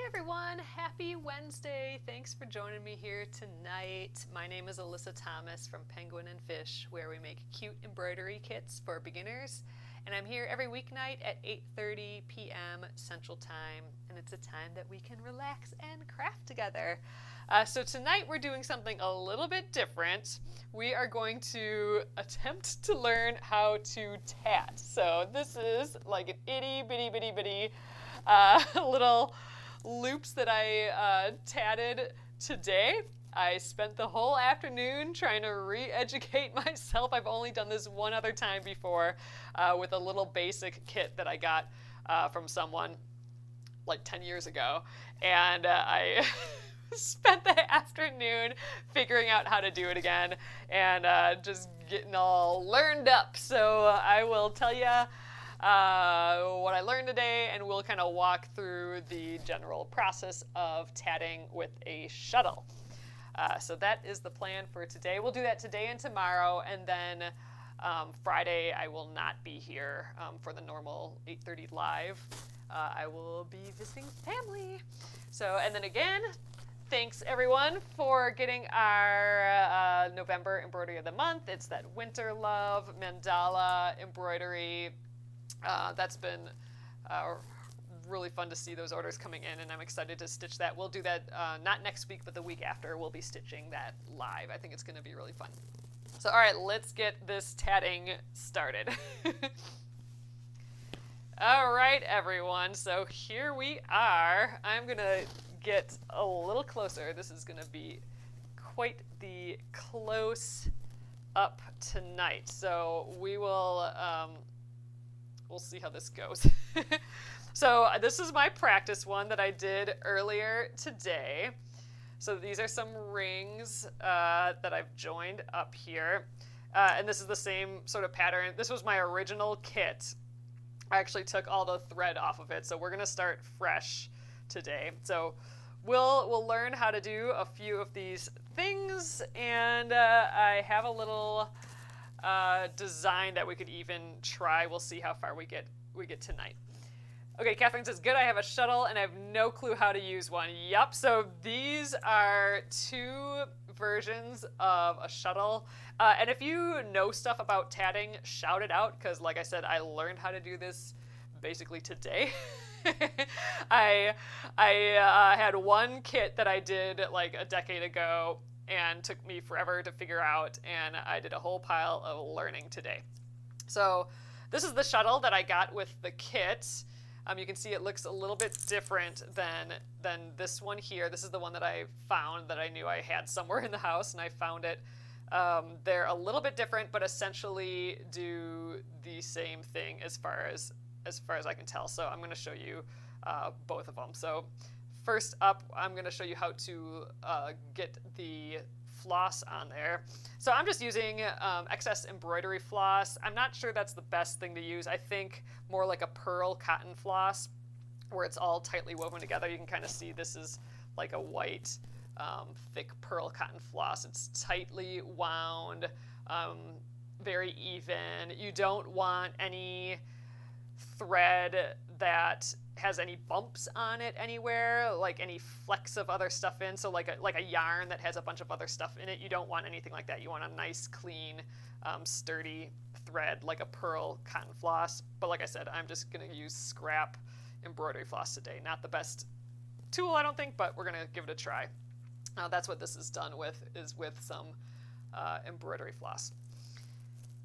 everyone, happy Wednesday. Thanks for joining me here tonight. My name is Alyssa Thomas from Penguin and Fish, where we make cute embroidery kits for beginners. And I'm here every weeknight at 8:30 p.m. Central Time, and it's a time that we can relax and craft together. So tonight we're doing something a little bit different. We are going to attempt to learn how to tat. So this is like an itty bitty bitty bitty little loops that I tatted today. I spent the whole afternoon trying to re-educate myself. I've only done this one other time before with a little basic kit that I got from someone like 10 years ago. And I spent the afternoon figuring out how to do it again and just getting all learned up. So I will tell you what I learned today, and we'll kind of walk through the general process of tatting with a shuttle. So that is the plan for today. We'll do that today and tomorrow, and then Friday I will not be here for the normal 8:30 live. I will be visiting family. So, and then again, thanks everyone for getting our November embroidery of the month. It's that Winter Love mandala embroidery. That's been really fun to see those orders coming in, and I'm excited to stitch that. We'll do that not next week, but the week after. We'll be stitching that live. I think it's going to be really fun. So, all right, let's get this tatting started. All right, everyone. So here we are. I'm going to get a little closer. This is going to be quite the close up tonight. So we will we'll see how this goes. So this is my practice one that I did earlier today. So these are some rings that I've joined up here. And this is the same sort of pattern. This was my original kit. I actually took all the thread off of it. So we're going to start fresh today. So we'll learn how to do a few of these things. And I have a little design that we could even try. We'll see how far we get tonight. Okay, Catherine says, good, I have a shuttle and I have no clue how to use one. Yep, so these are two versions of a shuttle. And if you know stuff about tatting, shout it out, because like I said, I learned how to do this basically today. I had one kit that I did like a decade ago and took me forever to figure out, and I did a whole pile of learning today. So this is the shuttle that I got with the kit. You can see it looks a little bit different than this one here. This is the one that I found that I knew I had somewhere in the house, and I found it. They're a little bit different, but essentially do the same thing as far as I can tell. So I'm going to show you both of them. So first up, I'm going to show you how to get the floss on there. So I'm just using excess embroidery floss. I'm not sure that's the best thing to use. I think more like a pearl cotton floss where it's all tightly woven together. You can kind of see this is like a white, thick pearl cotton floss. It's tightly wound, very even. You don't want any thread that has any bumps on it anywhere, like any flecks of other stuff in. So like a yarn that has a bunch of other stuff in it. You don't want anything like that. You want a nice, clean, sturdy thread like a pearl cotton floss. But like I said, I'm just going to use scrap embroidery floss today. Not the best tool, I don't think, but we're going to give it a try. That's what this is done with, is with some embroidery floss.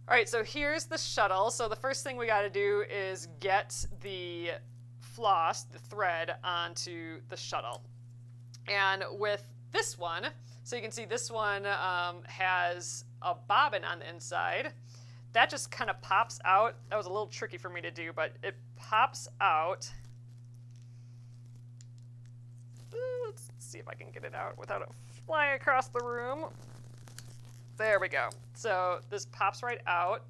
All right, so here's the shuttle. So the first thing we got to do is get the floss, the thread, onto the shuttle. And with this one, so you can see this one has a bobbin on the inside. That just kind of pops out. That was a little tricky for me to do, but it pops out. Let's see if I can get it out without it flying across the room. There we go. So this pops right out,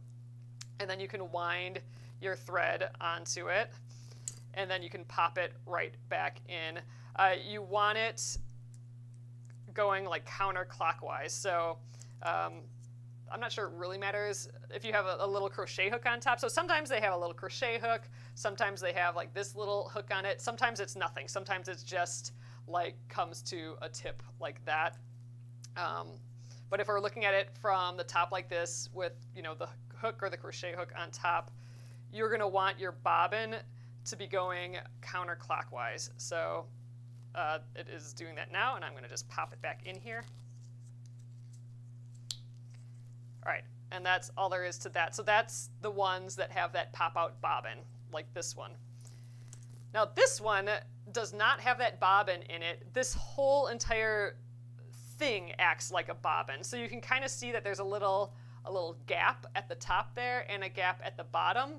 and then you can wind your thread onto it, and then you can pop it right back in. You want it going like counterclockwise. So I'm not sure it really matters if you have a little crochet hook on top. So sometimes they have a little crochet hook. Sometimes they have like this little hook on it. Sometimes it's nothing. Sometimes it's just like comes to a tip like that. But if we're looking at it from the top like this with, you know, the hook or the crochet hook on top, you're going to want your bobbin to be going counterclockwise. So it is doing that now, and I'm going to just pop it back in here. All right, and that's all there is to that. So that's the ones that have that pop-out bobbin, like this one. Now this one does not have that bobbin in it. This whole entire thing acts like a bobbin. So you can kind of see that there's a little gap at the top there and a gap at the bottom.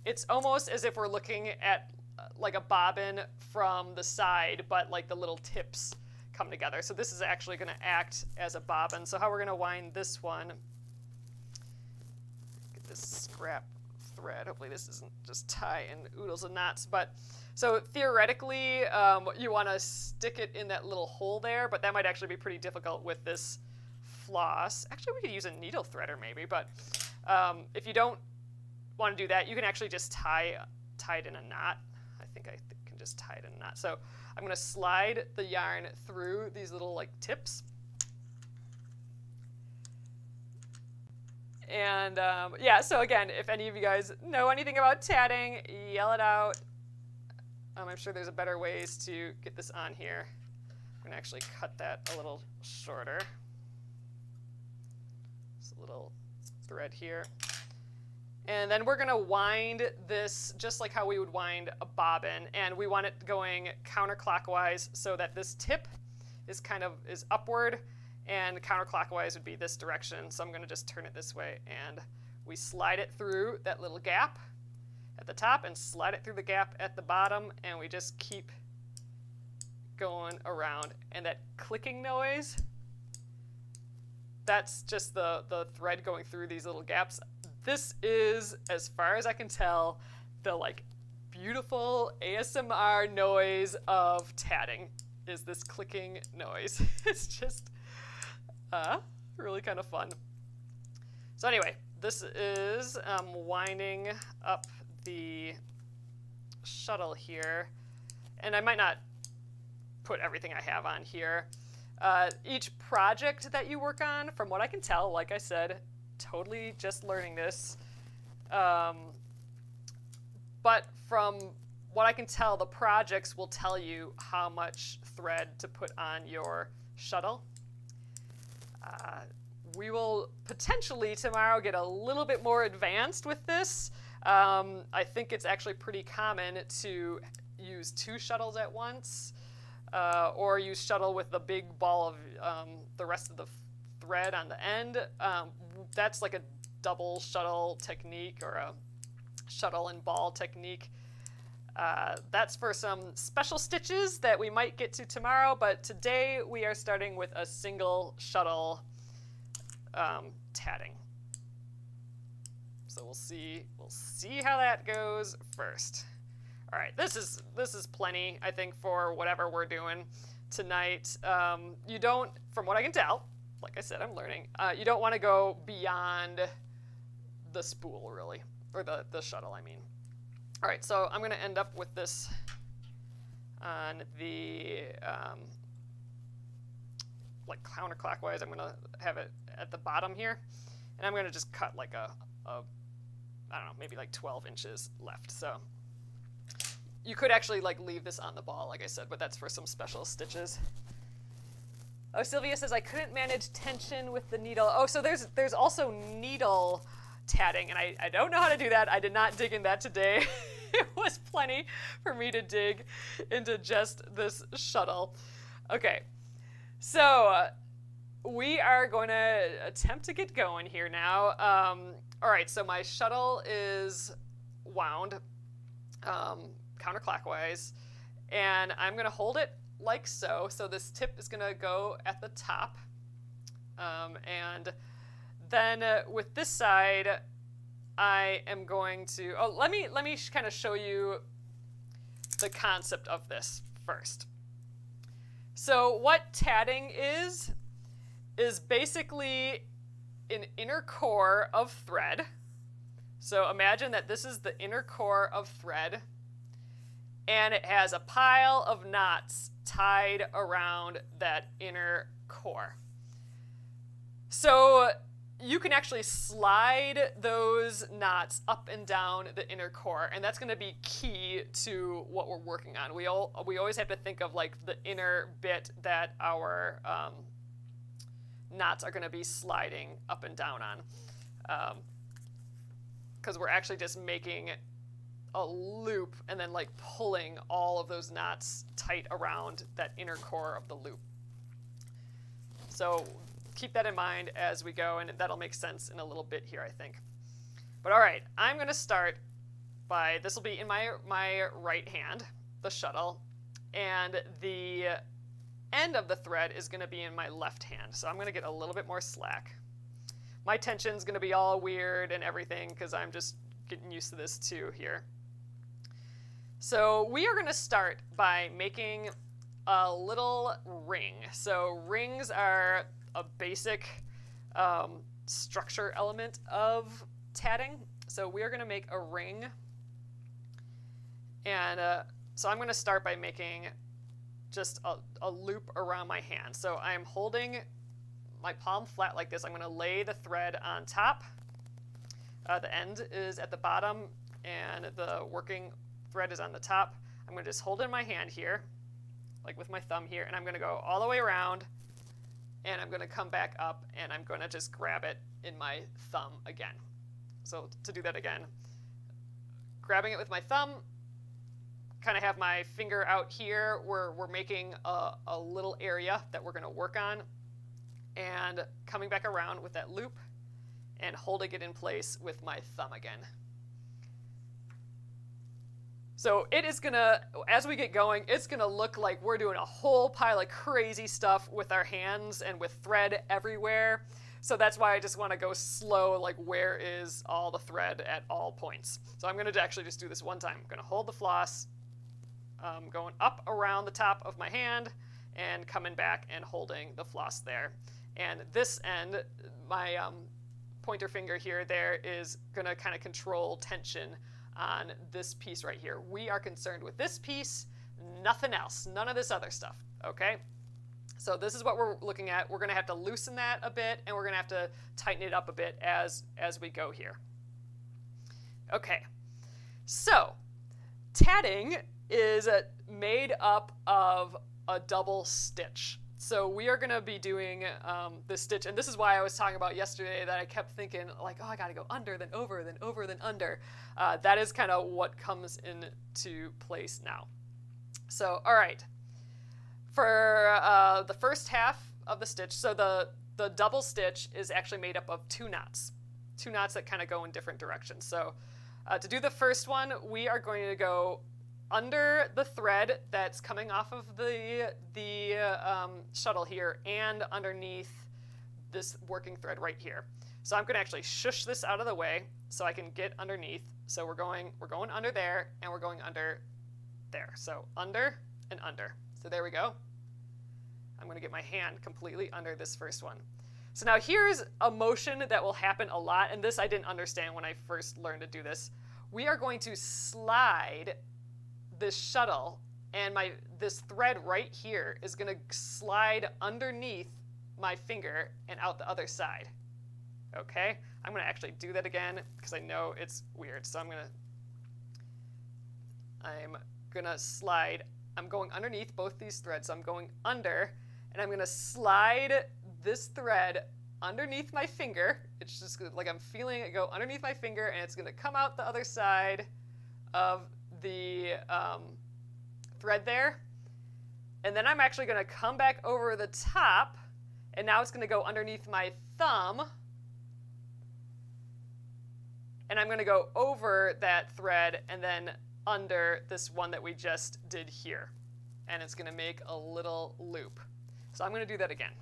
It's almost as if we're looking at like a bobbin from the side, but like the little tips come together. So this is actually going to act as a bobbin. So how we're going to wind this one, get this scrap thread. Hopefully this isn't just tie in oodles of knots. But so theoretically, you want to stick it in that little hole there, but that might actually be pretty difficult with this floss. Actually, we could use a needle threader maybe, but if you don't want to do that, you can actually just tie it in a knot. I think I can just tie it in a knot. So I'm going to slide the yarn through these little like tips. And yeah, so again, if any of you guys know anything about tatting, yell it out. I'm sure there's a better ways to get this on here. I'm going to actually cut that a little shorter. Just a little thread here. And then we're going to wind this just like how we would wind a bobbin. And we want it going counterclockwise so that this tip is is upward, and counterclockwise would be this direction. So I'm going to just turn it this way, and we slide it through that little gap at the top and slide it through the gap at the bottom, and we just keep going around. And that clicking noise, that's just the thread going through these little gaps. This is, as far as I can tell, the like beautiful ASMR noise of tatting is this clicking noise. It's just really kind of fun. So anyway, this is winding up the shuttle here, and I might not put everything I have on here. Each project that you work on, from what I can tell, like I said, totally just learning this, but from what I can tell, the projects will tell you how much thread to put on your shuttle. We will potentially tomorrow get a little bit more advanced with this. I think it's actually pretty common to use 2 shuttles at once, or use shuttle with the big ball of the rest of the thread on the end. That's like a double shuttle technique, or a shuttle and ball technique. That's for some special stitches that we might get to tomorrow, but today we are starting with a single shuttle tatting. So we'll see how that goes first. All right, this is plenty, I think, for whatever we're doing tonight. You don't, from what I can tell, like I said, I'm learning, you don't want to go beyond the spool, really, or the shuttle, I mean. All right, so I'm going to end up with this on the, like counterclockwise. I'm going to have it at the bottom here, and I'm going to just cut like a I don't know, maybe like 12 inches left. So you could actually like leave this on the ball, like I said, but that's for some special stitches. Oh, Sylvia says I couldn't manage tension with the needle. Oh, so there's also needle tatting, and I don't know how to do that. I did not dig in that today. It was plenty for me to dig into just this shuttle. Okay, so we are going to attempt to get going here now. All right, so my shuttle is wound counterclockwise, and I'm going to hold it like so. So this tip is going to go at the top, and then with this side, I am going to, let me kind of show you the concept of this first. So what tatting is basically an inner core of thread. So imagine that this is the inner core of thread, and it has a pile of knots tied around that inner core. So you can actually slide those knots up and down the inner core, and that's going to be key to what we're working on. We always have to think of like the inner bit that our knots are going to be sliding up and down on, because we're actually just making a loop and then like pulling all of those knots tight around that inner core of the loop. So keep that in mind as we go, and that'll make sense in a little bit here, I think. But all right, I'm going to start by, this will be in my right hand, the shuttle, and the end of the thread is going to be in my left hand. So I'm going to get a little bit more slack. My tension's going to be all weird and everything because I'm just getting used to this too here. So we are going to start by making a little ring. So rings are a basic structure element of tatting. So we are going to make a ring. And so I'm going to start by making just a loop around my hand. So I'm holding my palm flat like this. I'm going to lay the thread on top. The end is at the bottom, and the working thread is on the top. I'm going to just hold it in my hand here, like with my thumb here, and I'm going to go all the way around, and I'm going to come back up, and I'm going to just grab it in my thumb again. So to do that again, grabbing it with my thumb, kind of have my finger out here where we're making a little area that we're going to work on, and coming back around with that loop and holding it in place with my thumb again. So it is gonna, as we get going, it's gonna look like we're doing a whole pile of crazy stuff with our hands and with thread everywhere. So that's why I just want to go slow, like where is all the thread at all points. So I'm gonna actually just do this one time. I'm gonna hold the floss, going up around the top of my hand and coming back and holding the floss there. And this end, my pointer finger here, there is gonna kind of control tension on this piece right here. We are concerned with this piece, nothing else, none of this other stuff, okay? So this is what we're looking at. We're gonna have to loosen that a bit, and we're gonna have to tighten it up a bit as we go here. Okay, so tatting is made up of a double stitch. So we are going to be doing this stitch, and this is why I was talking about yesterday that I kept thinking like, oh, I got to go under, then over, then over, then under. That is kind of what comes into place now. So, all right, for the first half of the stitch, so the double stitch is actually made up of two knots that kind of go in different directions. So to do the first one, we are going to go under the thread that's coming off of the shuttle here and underneath this working thread right here. So I'm going to actually shush this out of the way so I can get underneath. So we're going under there, and we're going under there. So under and under. So there we go. I'm going to get my hand completely under this first one. So now here's a motion that will happen a lot, and this I didn't understand when I first learned to do this. We are going to slide this shuttle, and this thread right here is going to slide underneath my finger and out the other side. Okay? I'm going to actually do that again because I know it's weird. So I'm going to slide. I'm going underneath both these threads. So I'm going under, and I'm going to slide this thread underneath my finger. It's just like I'm feeling it go underneath my finger, and it's going to come out the other side of the thread there. And then I'm actually going to come back over the top, and now it's going to go underneath my thumb, and I'm going to go over that thread and then under this one that we just did here, and it's going to make a little loop. So I'm going to do that again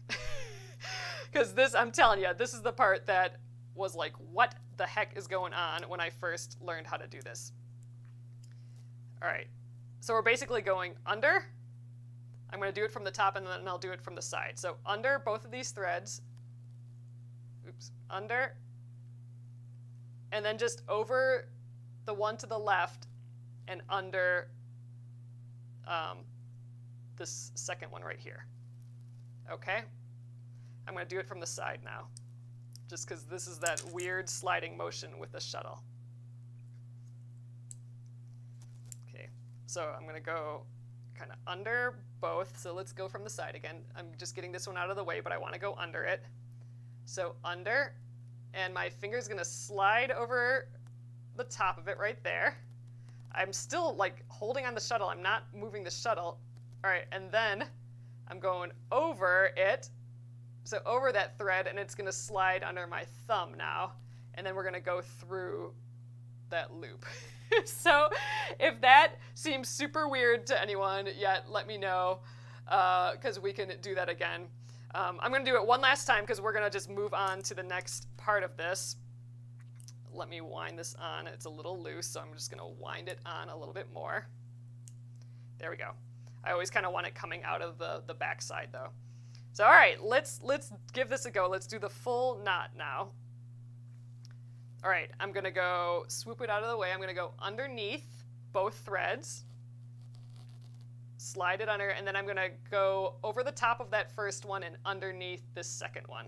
because this, I'm telling you, this is the part that was like, what the heck is going on when I first learned how to do this. All right, so we're basically going under. I'm going to do it from the top, and then I'll do it from the side. So under both of these threads, under, and then just over the one to the left and under this second one right here. Okay? I'm going to do it from the side now, just because this is that weird sliding motion with the shuttle. Okay, so I'm going to go kind of under both. So let's go from the side again. I'm just getting this one out of the way, but I want to go under it. So under, and my finger's going to slide over the top of it right there. I'm still like holding on the shuttle. I'm not moving the shuttle. All right, and then I'm going over it. So over that thread, and it's going to slide under my thumb now. And then we're going to go through that loop. So if that seems super weird to anyone yet, let me know, because we can do that again. I'm going to do it one last time because we're going to just move on to the next part of this. Let me wind this on. It's a little loose, so I'm just going to wind it on a little bit more. There we go. I always kind of want it coming out of the back side, though. So all right, let's give this a go. Let's do the full knot now. All right, I'm going to go swoop it out of the way. I'm going to go underneath both threads, slide it under, and then I'm going to go over the top of that first one and underneath this second one.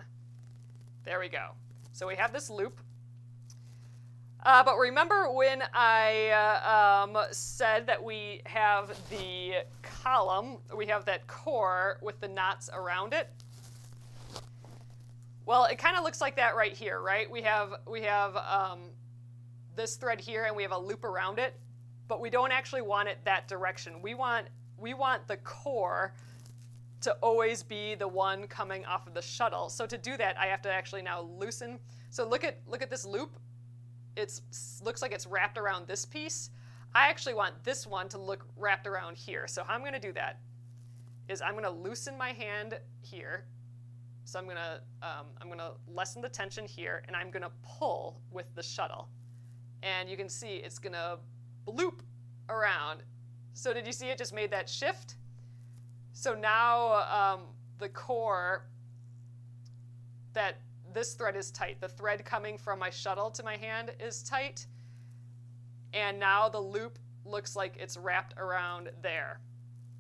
There we go. So we have this loop. But remember when I said that we have the column, we have that core with the knots around it? Well, it kind of looks like that right here, right? We have this thread here, and we have a loop around it, but we don't actually want it that direction. We want the core to always be the one coming off of the shuttle. So to do that, I have to actually now loosen. So look at this loop. It looks like it's wrapped around this piece. I actually want this one to look wrapped around here. So how I'm going to do that is I'm going to loosen my hand here. So I'm going to lessen the tension here, and I'm going to pull with the shuttle. And you can see it's going to bloop around. So did you see it just made that shift? So now the core, that this thread is tight. The thread coming from my shuttle to my hand is tight. And now the loop looks like it's wrapped around there.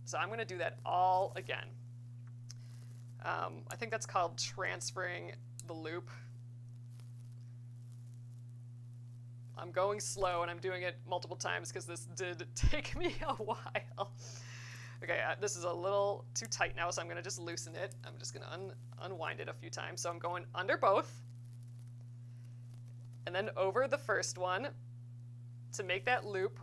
So I'm going to do that all again. I think that's called transferring the loop. I'm going slow, and I'm doing it multiple times because this did take me a while. Okay, this is a little too tight now, so I'm going to just loosen it. I'm just going to unwind it a few times. So I'm going under both, and then over the first one to make that loop.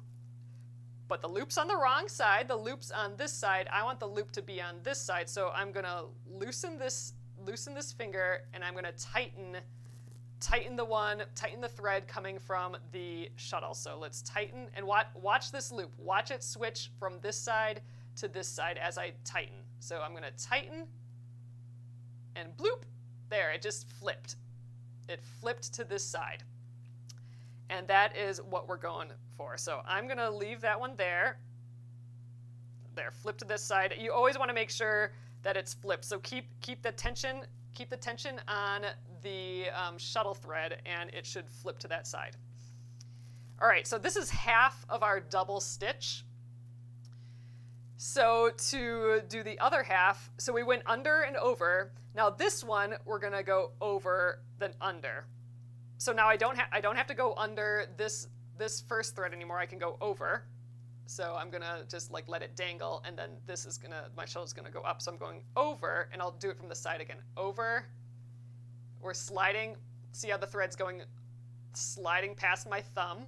But the loop's on the wrong side. The loop's on this side. I want the loop to be on this side, so I'm going to loosen this finger, and I'm going to tighten the thread coming from the shuttle. So let's tighten, and watch this loop. Watch it switch from this side to this side as I tighten. So I'm going to tighten, and bloop, there, it just flipped. It flipped to this side. And that is what we're going for. So I'm going to leave that one there. There, flip to this side. You always want to make sure that it's flipped. So keep the tension on the shuttle thread, and it should flip to that side. All right, so this is half of our double stitch. So to do the other half, so we went under and over. Now this one, we're going to go over then under. So now I don't have to go under this first thread anymore. I can go over. So I'm gonna just like let it dangle, and then my shuttle's gonna go up. So I'm going over, and I'll do it from the side again. Over. We're sliding. See how the thread's sliding past my thumb,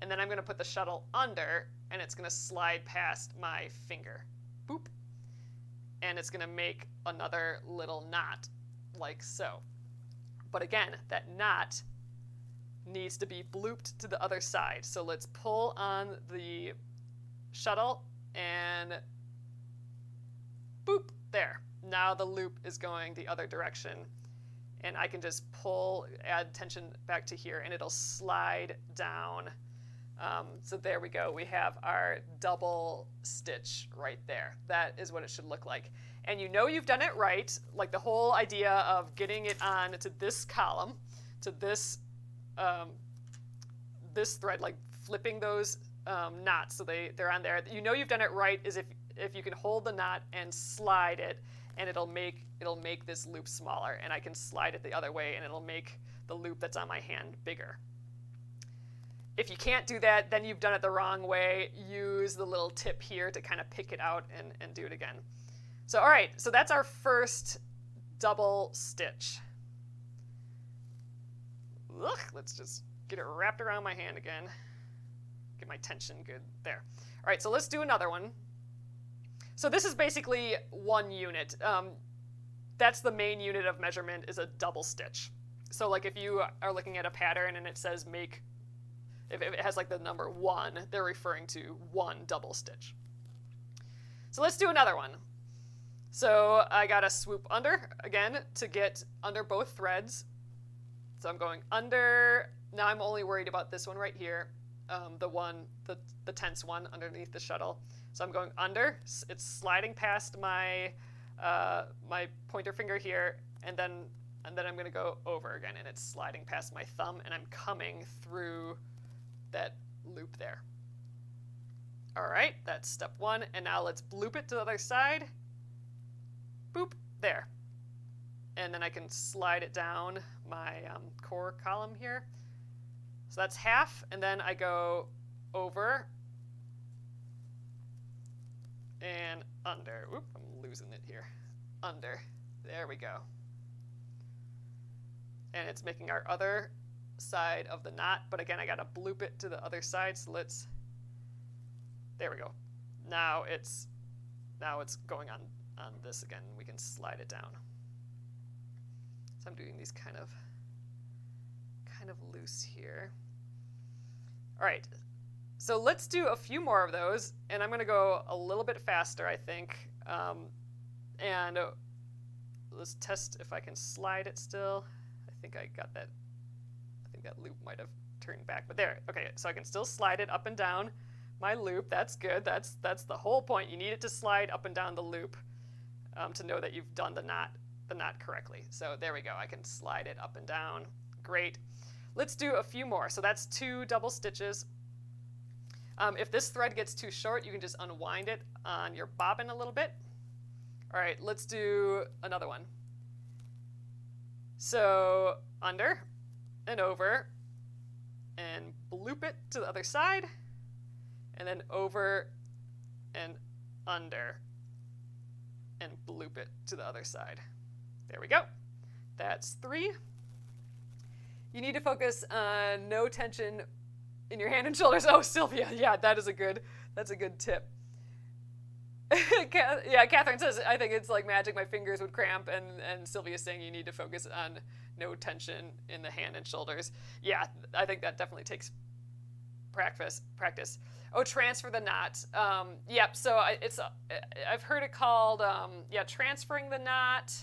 and then I'm gonna put the shuttle under, and it's gonna slide past my finger. Boop. And it's gonna make another little knot, like so. But again, that knot needs to be blooped to the other side. So let's pull on the shuttle, and boop, there. Now the loop is going the other direction, and I can just pull, add tension back to here, and it'll slide down. So there we go. We have our double stitch right there. That is what it should look like. And you know you've done it right, like the whole idea of getting it on to this column, to this thread, like flipping those knots, so they're on there. You know you've done it right is if you can hold the knot and slide it, and it'll make this loop smaller, and I can slide it the other way, and it'll make the loop that's on my hand bigger. If you can't do that, then you've done it the wrong way. Use the little tip here to kind of pick it out and do it again. So all right, so that's our first double stitch. Ugh, let's just get it wrapped around my hand again. Get my tension good there. All right, so let's do another one. So this is basically one unit. That's the main unit of measurement, is a double stitch. So like if you are looking at a pattern and it says make, if it has like the number 1, they're referring to 1 double stitch. So let's do another one. So I gotta swoop under again to get under both threads. So I'm going under. Now I'm only worried about this one right here, the tense one underneath the shuttle. So I'm going under. It's sliding past my my pointer finger here, and then I'm going to go over again, and it's sliding past my thumb, and I'm coming through that loop there. All right, that's step 1, and now let's bloop it to the other side. Boop, there. And then I can slide it down my core column here. So that's half, and then I go over and under. Oop, I'm losing it here. Under. There we go. And it's making our other side of the knot, but again, I gotta bloop it to the other side, so let's, there we go. Now it's going on this again. We can slide it down. So I'm doing these kind of loose here. All right, so let's do a few more of those, and I'm gonna go a little bit faster, I think. And let's test if I can slide it still. I think I got that. I think that loop might have turned back, but there. Okay, so I can still slide it up and down my loop. That's good. That's the whole point. You need it to slide up and down the loop to know that you've done the knot correctly. So there we go. I can slide it up and down. Great. Let's do a few more. So that's 2 double stitches. If this thread gets too short, you can just unwind it on your bobbin a little bit. All right, let's do another one. So under and over and bloop it to the other side, and then over and under and bloop it to the other side. There we go. That's 3. You need to focus on no tension in your hand and shoulders. Oh, Sylvia, yeah, that's a good tip. Yeah, Catherine says, I think it's like magic, my fingers would cramp, and Sylvia's saying you need to focus on no tension in the hand and shoulders. Yeah, I think that definitely takes practice. Oh, transfer the knot. Yep, so I've heard it called, transferring the knot.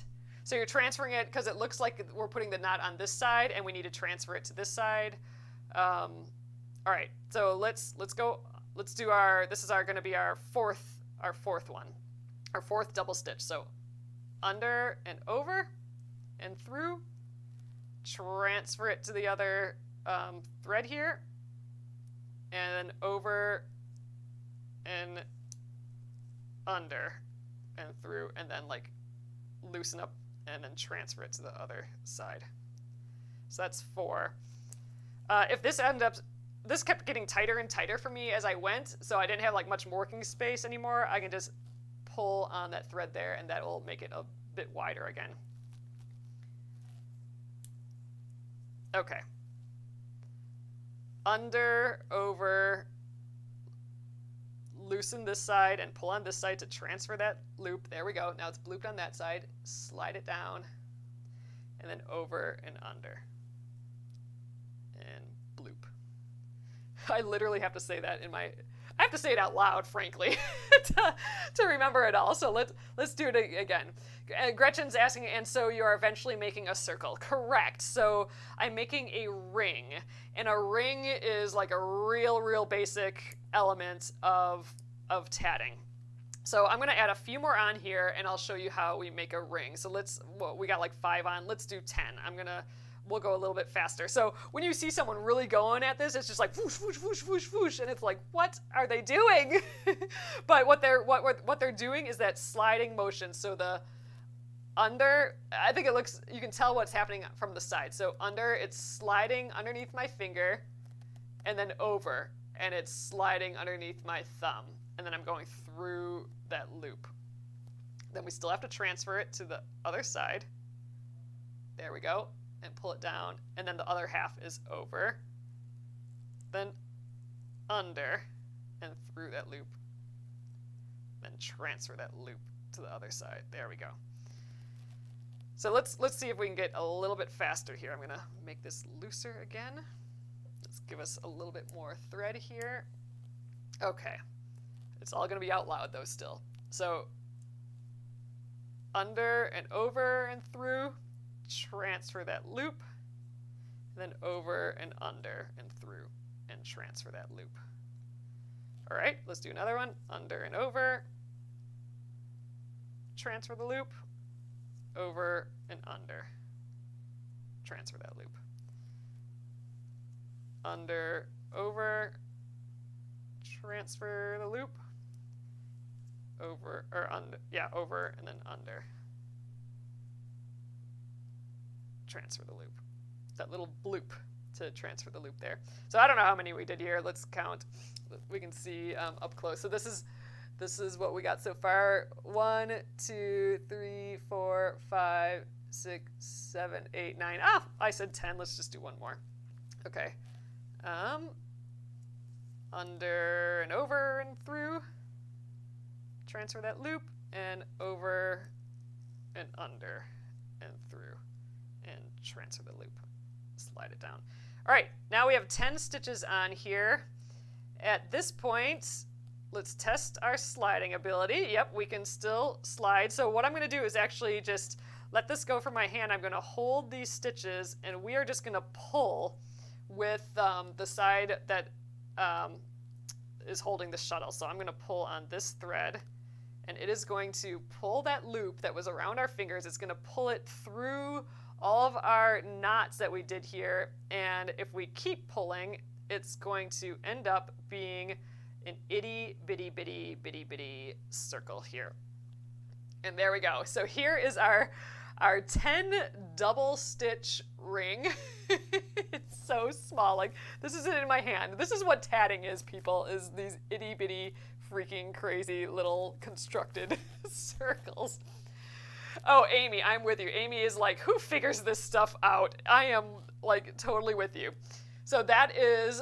So you're transferring it because it looks like we're putting the knot on this side, and we need to transfer it to this side. All right, so let's go. Let's do this is going to be our fourth one, our 4th double stitch. So under and over and through, transfer it to the other thread here, and then over and under and through, and then like loosen up and then transfer it to the other side. So that's 4. If this kept getting tighter and tighter for me as I went, so I didn't have like much working space anymore, I can just pull on that thread there, and that will make it a bit wider again. Okay. Under, over, loosen this side and pull on this side to transfer that loop. There we go. Now it's blooped on that side. Slide it down, and then over and under. And bloop. I literally have to say that I have to say it out loud, frankly, to remember it all. So let's do it again. Gretchen's asking, and so you are eventually making a circle. Correct. So I'm making a ring, and a ring is like a real basic element of tatting. So I'm going to add a few more on here, and I'll show you how we make a ring. So we got like 5 on. Let's do 10. we'll go a little bit faster. So when you see someone really going at this, it's just like whoosh, whoosh, whoosh, whoosh, whoosh, and it's like, what are they doing? But what they're doing is that sliding motion. So the under, I think it looks, you can tell what's happening from the side. So under, it's sliding underneath my finger, and then over, and it's sliding underneath my thumb, and then I'm going through that loop. Then we still have to transfer it to the other side. There we go, and pull it down, and then the other half is over, then under, and through that loop, then transfer that loop to the other side. There we go. So let's see if we can get a little bit faster here. I'm gonna make this looser again. Let's give us a little bit more thread here. Okay, it's all gonna be out loud though still. So under and over and through, transfer that loop, then over and under and through, and transfer that loop. All right, let's do another one. Under and over, transfer the loop, over and under, transfer that loop. Under, over, transfer the loop, over, or under, yeah, over and then under, transfer the loop. That little bloop to transfer the loop there. So I don't know how many we did here. Let's count. We can see up close. So this is what we got so far. 1, 2, 3, 4, 5, 6, 7, 8, 9. Ah, I said 10. Let's just do one more. Okay. Under and over and through. Transfer that loop, and over and under and through, and transfer the loop. Slide it down. All right, now we have 10 stitches on here. At this point, let's test our sliding ability. Yep, we can still slide. So what I'm going to do is actually just let this go from my hand. I'm going to hold these stitches, and we are just going to pull with the side that is holding the shuttle. So I'm going to pull on this thread, and it is going to pull that loop that was around our fingers. It's going to pull it through all of our knots that we did here, and if we keep pulling, it's going to end up being an itty bitty bitty bitty bitty circle here. And there we go. So here is our 10 double stitch ring. It's so small. Like, this isn't in my hand. This is what tatting is, people, is these itty bitty freaking crazy little constructed circles. Oh, Amy, I'm with you. Amy is like, who figures this stuff out? I am like totally with you. So that is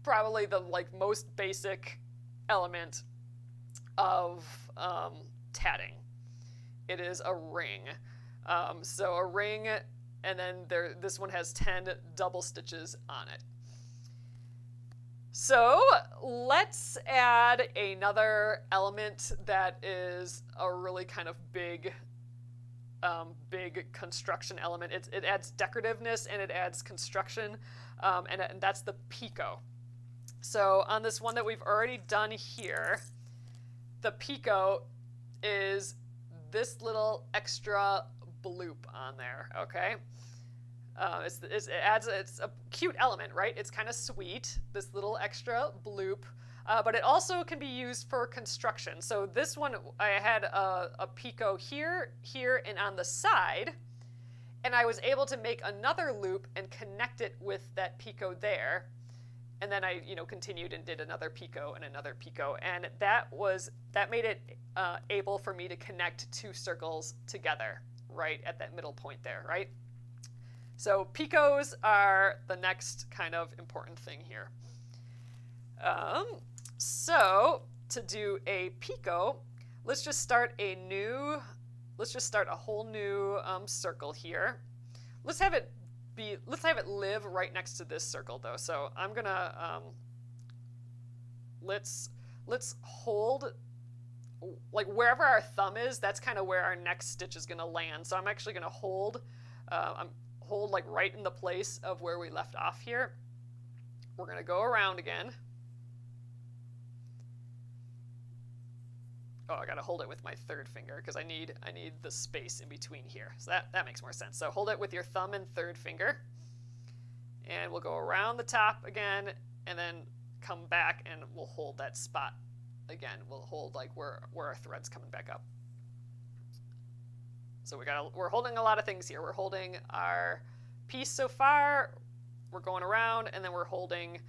probably the most basic element of tatting. It is a ring. So a ring, and then this one has 10 double stitches on it. So let's add another element that is a really kind of big construction element. It adds decorativeness and it adds construction, and that's the picot. So on this one that we've already done here, the picot is this little extra bloop on there, okay? It's a cute element, right? It's kind of sweet, this little extra bloop, but it also can be used for construction. So this one, I had a picot here, and on the side, and I was able to make another loop and connect it with that picot there. And then I, continued and did another picot and another picot, and that made it able for me to connect two circles together, right at that middle point there, right? So picots are the next kind of important thing here. So to do a picot, let's just start a whole new circle here. Let's have it live right next to this circle though. So I'm gonna let's hold, like wherever our thumb is, that's kind of where our next stitch is gonna land. So I'm actually gonna hold like right in the place of where we left off here. We're gonna go around again. oh, I gotta hold it with my third finger because I need the space in between here. So that makes more sense. So hold it with your thumb and third finger. And we'll go around the top again and then come back and we'll hold that spot again. We'll hold like where our thread's coming back up. So we're holding a lot of things here. We're holding our piece so far, we're going around, and then we're holding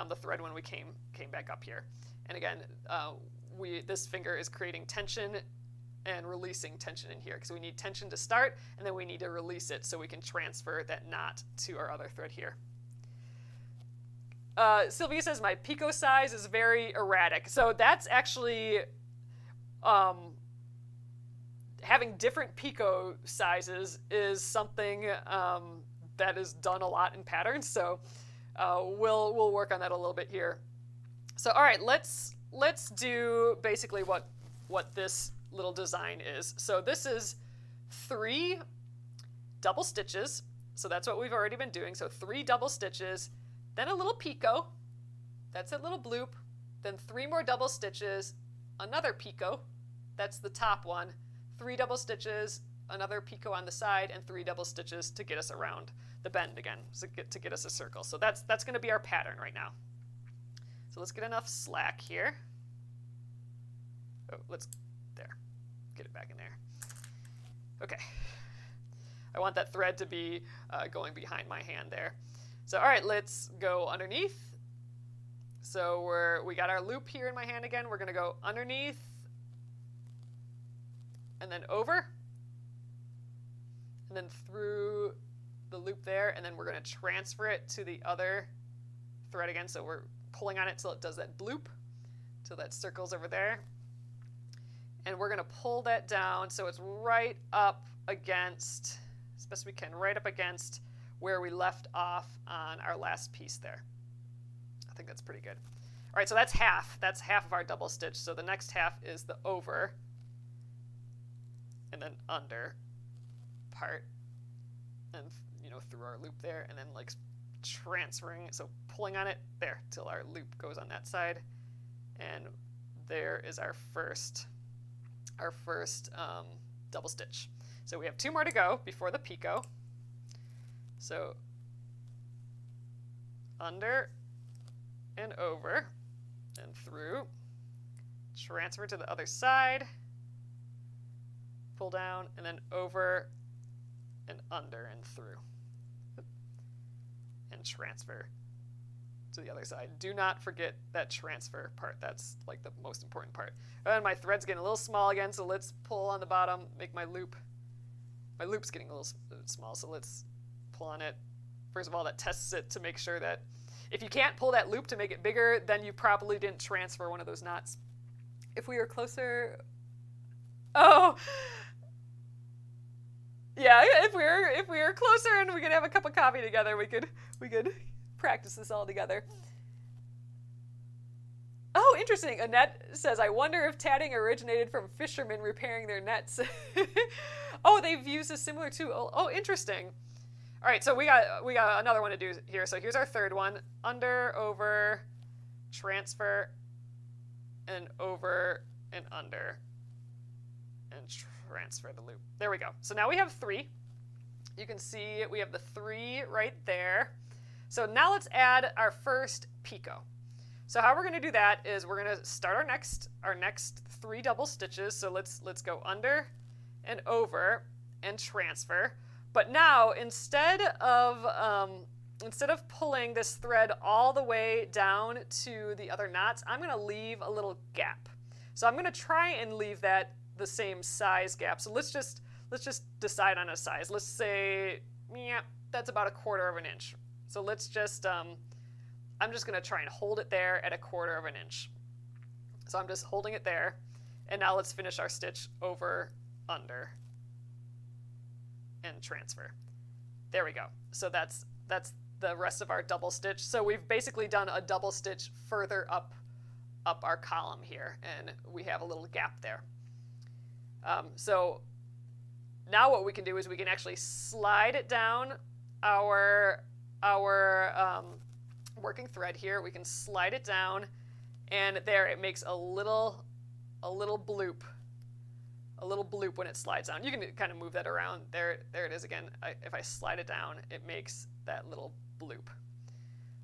the thread when we came back up here. And again, this finger is creating tension and releasing tension in here because we need tension to start, and then we need to release it so we can transfer that knot to our other thread here. Sylvia says my picot size is very erratic. So that's actually having different picot sizes is something that is done a lot in patterns. So we'll work on that a little bit here. So all right, let's do basically what this little design is. So this is 3 double stitches. So that's what we've already been doing. So 3 double stitches, then a little picot. That's a little bloop. Then 3 more double stitches, another picot. That's the top one. 3 double stitches, another picot on the side, and 3 double stitches to get us around the bend again, so to get us a circle. So that's going to be our pattern right now. So let's get enough slack here. Oh, there. Get it back in there. Okay. I want that thread to be going behind my hand there. So all right, let's go underneath. So we got our loop here in my hand again. We're going to go underneath and then over and then through the loop there, and then we're going to transfer it to the other thread again. So we're pulling on it till it does that bloop, till that circles over there. And we're going to pull that down so it's right up against, as best we can, right up against where we left off on our last piece there. I think that's pretty good. All right, so that's half. That's half of our double stitch. So the next half is the over and then under part, and through our loop there, and then like transferring it, so pulling on it there till our loop goes on that side, and there is our first double stitch. So we have 2 more to go before the picot. So under and over and through, transfer to the other side, pull down, and then over and under and through, and transfer to the other side. Do not forget that transfer part. That's like the most important part. And my thread's getting a little small again, so let's pull on the bottom, make my loop. My loop's getting a little small, so let's pull on it. First of all, that tests it to make sure that if you can't pull that loop to make it bigger, then you probably didn't transfer one of those knots. If we were closer, oh, yeah, if we were closer and we could have a cup of coffee together, we could practice this all together. Oh, interesting. Annette says, I wonder if tatting originated from fishermen repairing their nets. Oh, they've used a similar tool. Oh, interesting. All right, so we got another one to do here. So here's our third one. Under, over, transfer, and over and under, and transfer the loop. There we go. So now we have 3. You can see we have the 3 right there. So now let's add our first picot. So how we're going to do that is we're going to start our next 3 double stitches. So let's go under and over and transfer. But now instead of pulling this thread all the way down to the other knots, I'm going to leave a little gap. So I'm going to try and leave that the same size gap. So let's just decide on a size. Let's say, yeah, that's about 1/4 inch. So let's just I'm just going to try and hold it there at 1/4 inch. So I'm just holding it there, and now let's finish our stitch over, under, and transfer. There we go. So that's the rest of our double stitch. So we've basically done a double stitch further up our column here, and we have a little gap there. So now what we can do is we can actually slide it down our working thread here. We can slide it down, and there it makes a little a little bloop when it slides down. You can kind of move that around. There it is again. If I slide it down, it makes that little bloop.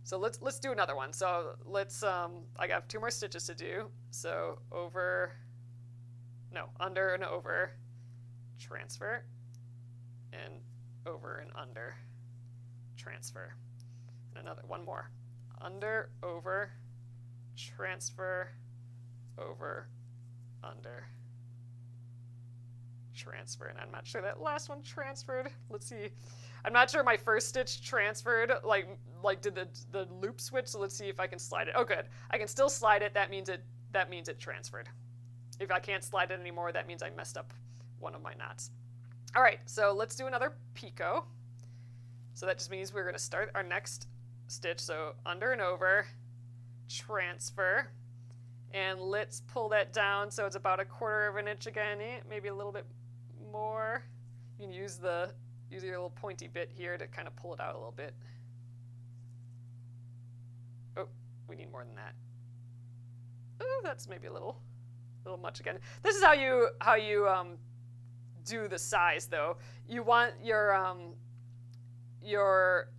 So let's do another one. So let's, I got 2 more stitches to do. So under and over, transfer, and over and under, transfer. And one more. Under, over, transfer, over, under, transfer. And I'm not sure that last one transferred. Let's see. I'm not sure my first stitch transferred, like did the loop switch. So let's see if I can slide it. Oh, good. I can still slide it. That means it transferred. If I can't slide it anymore, that means I messed up one of my knots. All right, so let's do another picot. So that just means we're going to start our next stitch. So under and over, transfer, and let's pull that down so it's about 1/4 of an inch again, maybe a little bit more. You can use your little pointy bit here to kind of pull it out a little bit. Oh, we need more than that. Oh, that's maybe a little much again. This is how you do the size though. You want your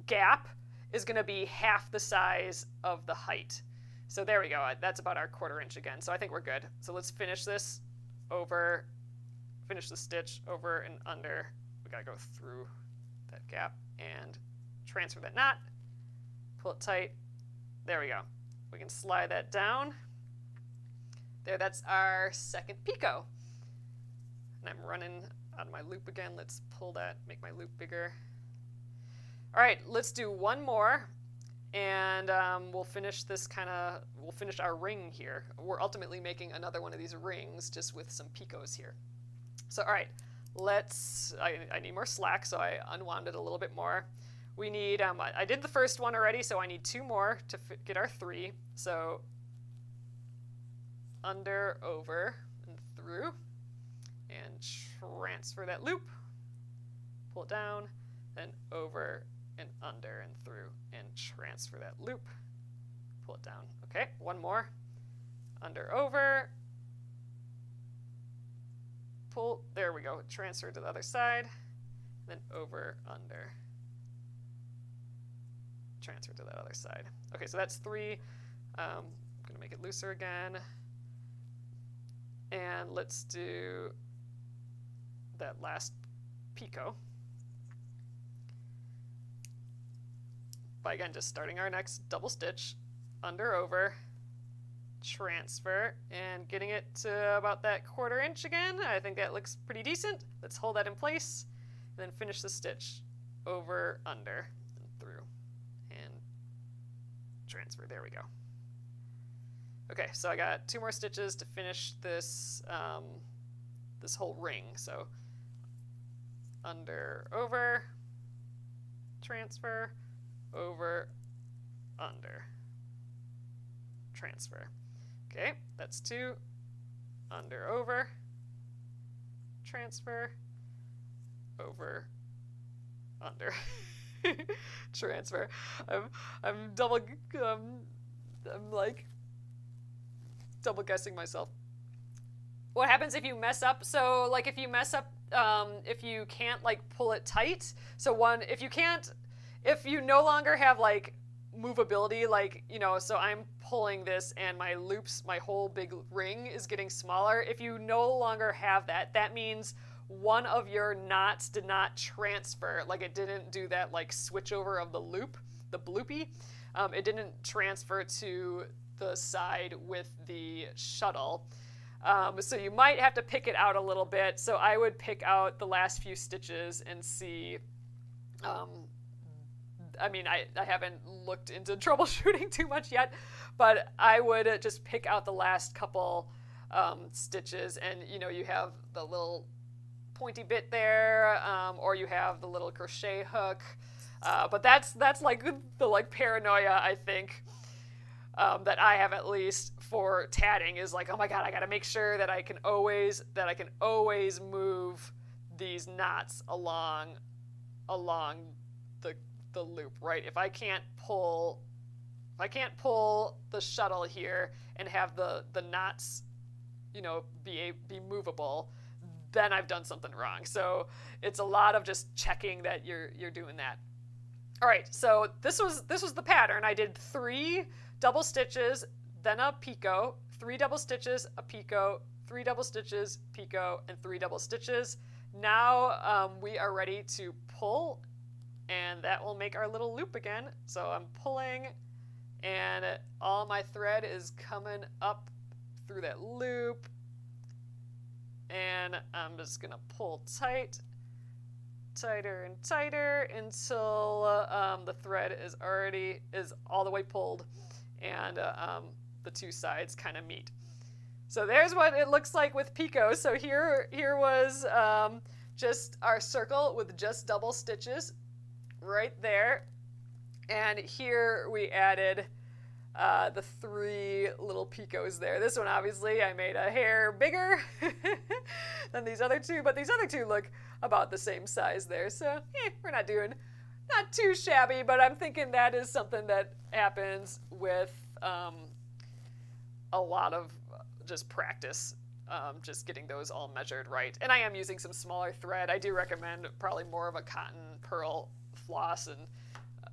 gap is going to be half the size of the height. So there we go. That's about our 1/4 inch again. So I think we're good. So let's finish this finish the stitch over and under. We got to go through that gap and transfer that knot. Pull it tight. There we go. We can slide that down. There, that's our second picot. And I'm running out of my loop again. Let's pull that, make my loop bigger. All right, let's do one more, and we'll finish our ring here. We're ultimately making another one of these rings just with some picots here. So, all right, I need more slack, so I unwound it a little bit more. We need, I did the first one already, so I need 2 more to get our 3. So under, over, and through, and transfer that loop, pull it down, then over and under and through, and transfer that loop, pull it down. Okay, one more. Under, over, pull, there we go, transfer to the other side, then over, under, transfer to that other side. Okay, so that's 3. I'm gonna make it looser again. And let's do that last picot. By again, just starting our next double stitch, under, over, transfer, and getting it to about that 1/4 inch again. I think that looks pretty decent. Let's hold that in place, and then finish the stitch, over, under, and through, and transfer. There we go. Okay, so I got 2 more stitches to finish this this whole ring. So under, over, transfer, over, under, transfer. Okay, that's 2. Under, over, transfer, over, under, transfer. I'm like double guessing myself. What happens if you mess up? So like if you mess up, if you can't like pull it tight. So if you no longer have like movability, like, you know, so I'm pulling this and my loops, my whole big ring is getting smaller. If you no longer have that, that means one of your knots did not transfer. Like it didn't do that like switch over of the loop, the bloopy. It didn't transfer to the side with the shuttle. So you might have to pick it out a little bit. So I would pick out the last few stitches and see, I mean, I haven't looked into troubleshooting too much yet, but I would just pick out the last couple stitches, and you know, you have the little pointy bit there, or you have the little crochet hook, but that's like the like paranoia, I think, that I have at least for tatting is like, oh my god, I got to make sure that I can always move these knots along the loop, right? If I can't pull the shuttle here and have the knots you know, be movable, then I've done something wrong. So it's a lot of just checking that you're doing that. All right, so this was the pattern. I did 3 double stitches, then a picot, 3 double stitches, a picot, 3 double stitches, picot, and 3 double stitches. Now we are ready to pull, and that will make our little loop again. So I'm pulling, and all my thread is coming up through that loop, and I'm just gonna pull tight, tighter and tighter until the thread is all the way pulled, and the 2 sides kind of meet. So there's what it looks like with picot. So here was just our circle with just double stitches right there, and here we added the 3 little picots there. This one, obviously, I made a hair bigger than these other 2, but these other 2 look about the same size there. So we're not too shabby, but I'm thinking that is something that happens with a lot of just practice, just getting those all measured right. And I am using some smaller thread. I do recommend probably more of a cotton pearl floss, and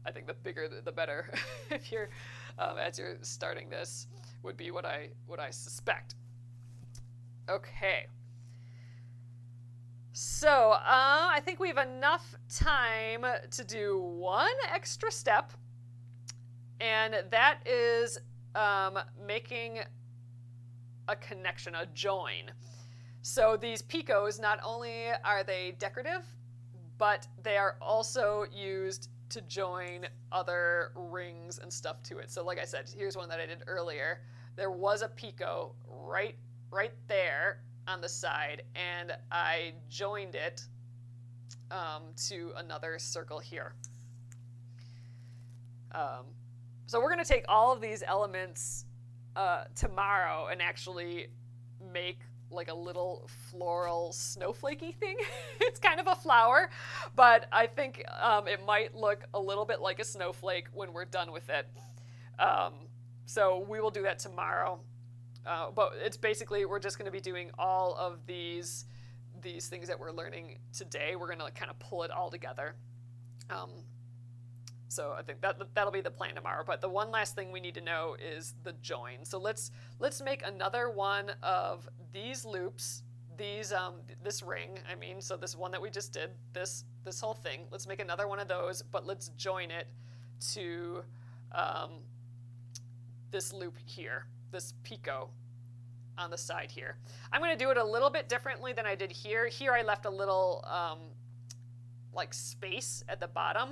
I think the bigger the better if you're as you're starting this, would be what I suspect. Okay. So I think we have enough time to do one extra step, and that is making a connection, a join. So these picots, not only are they decorative, but they are also used to join other rings and stuff to it. So like I said, here's one that I did earlier. There was a picot right there on the side, and I joined it to another circle here. So we're going to take all of these elements tomorrow and actually make like a little floral snowflakey thing. It's kind of a flower, but I think it might look a little bit like a snowflake when we're done with it. So we will do that tomorrow. But it's basically, we're just going to be doing all of these things that we're learning today. We're going to kind of pull it all together. So I think that'll be the plan tomorrow. But the one last thing we need to know is the join. So let's make another one of these loops, this ring. I mean, so this one that we just did, this whole thing. Let's make another one of those, but let's join it to this loop here, this picot on the side here. I'm going to do it a little bit differently than I did here. Here I left a little like space at the bottom.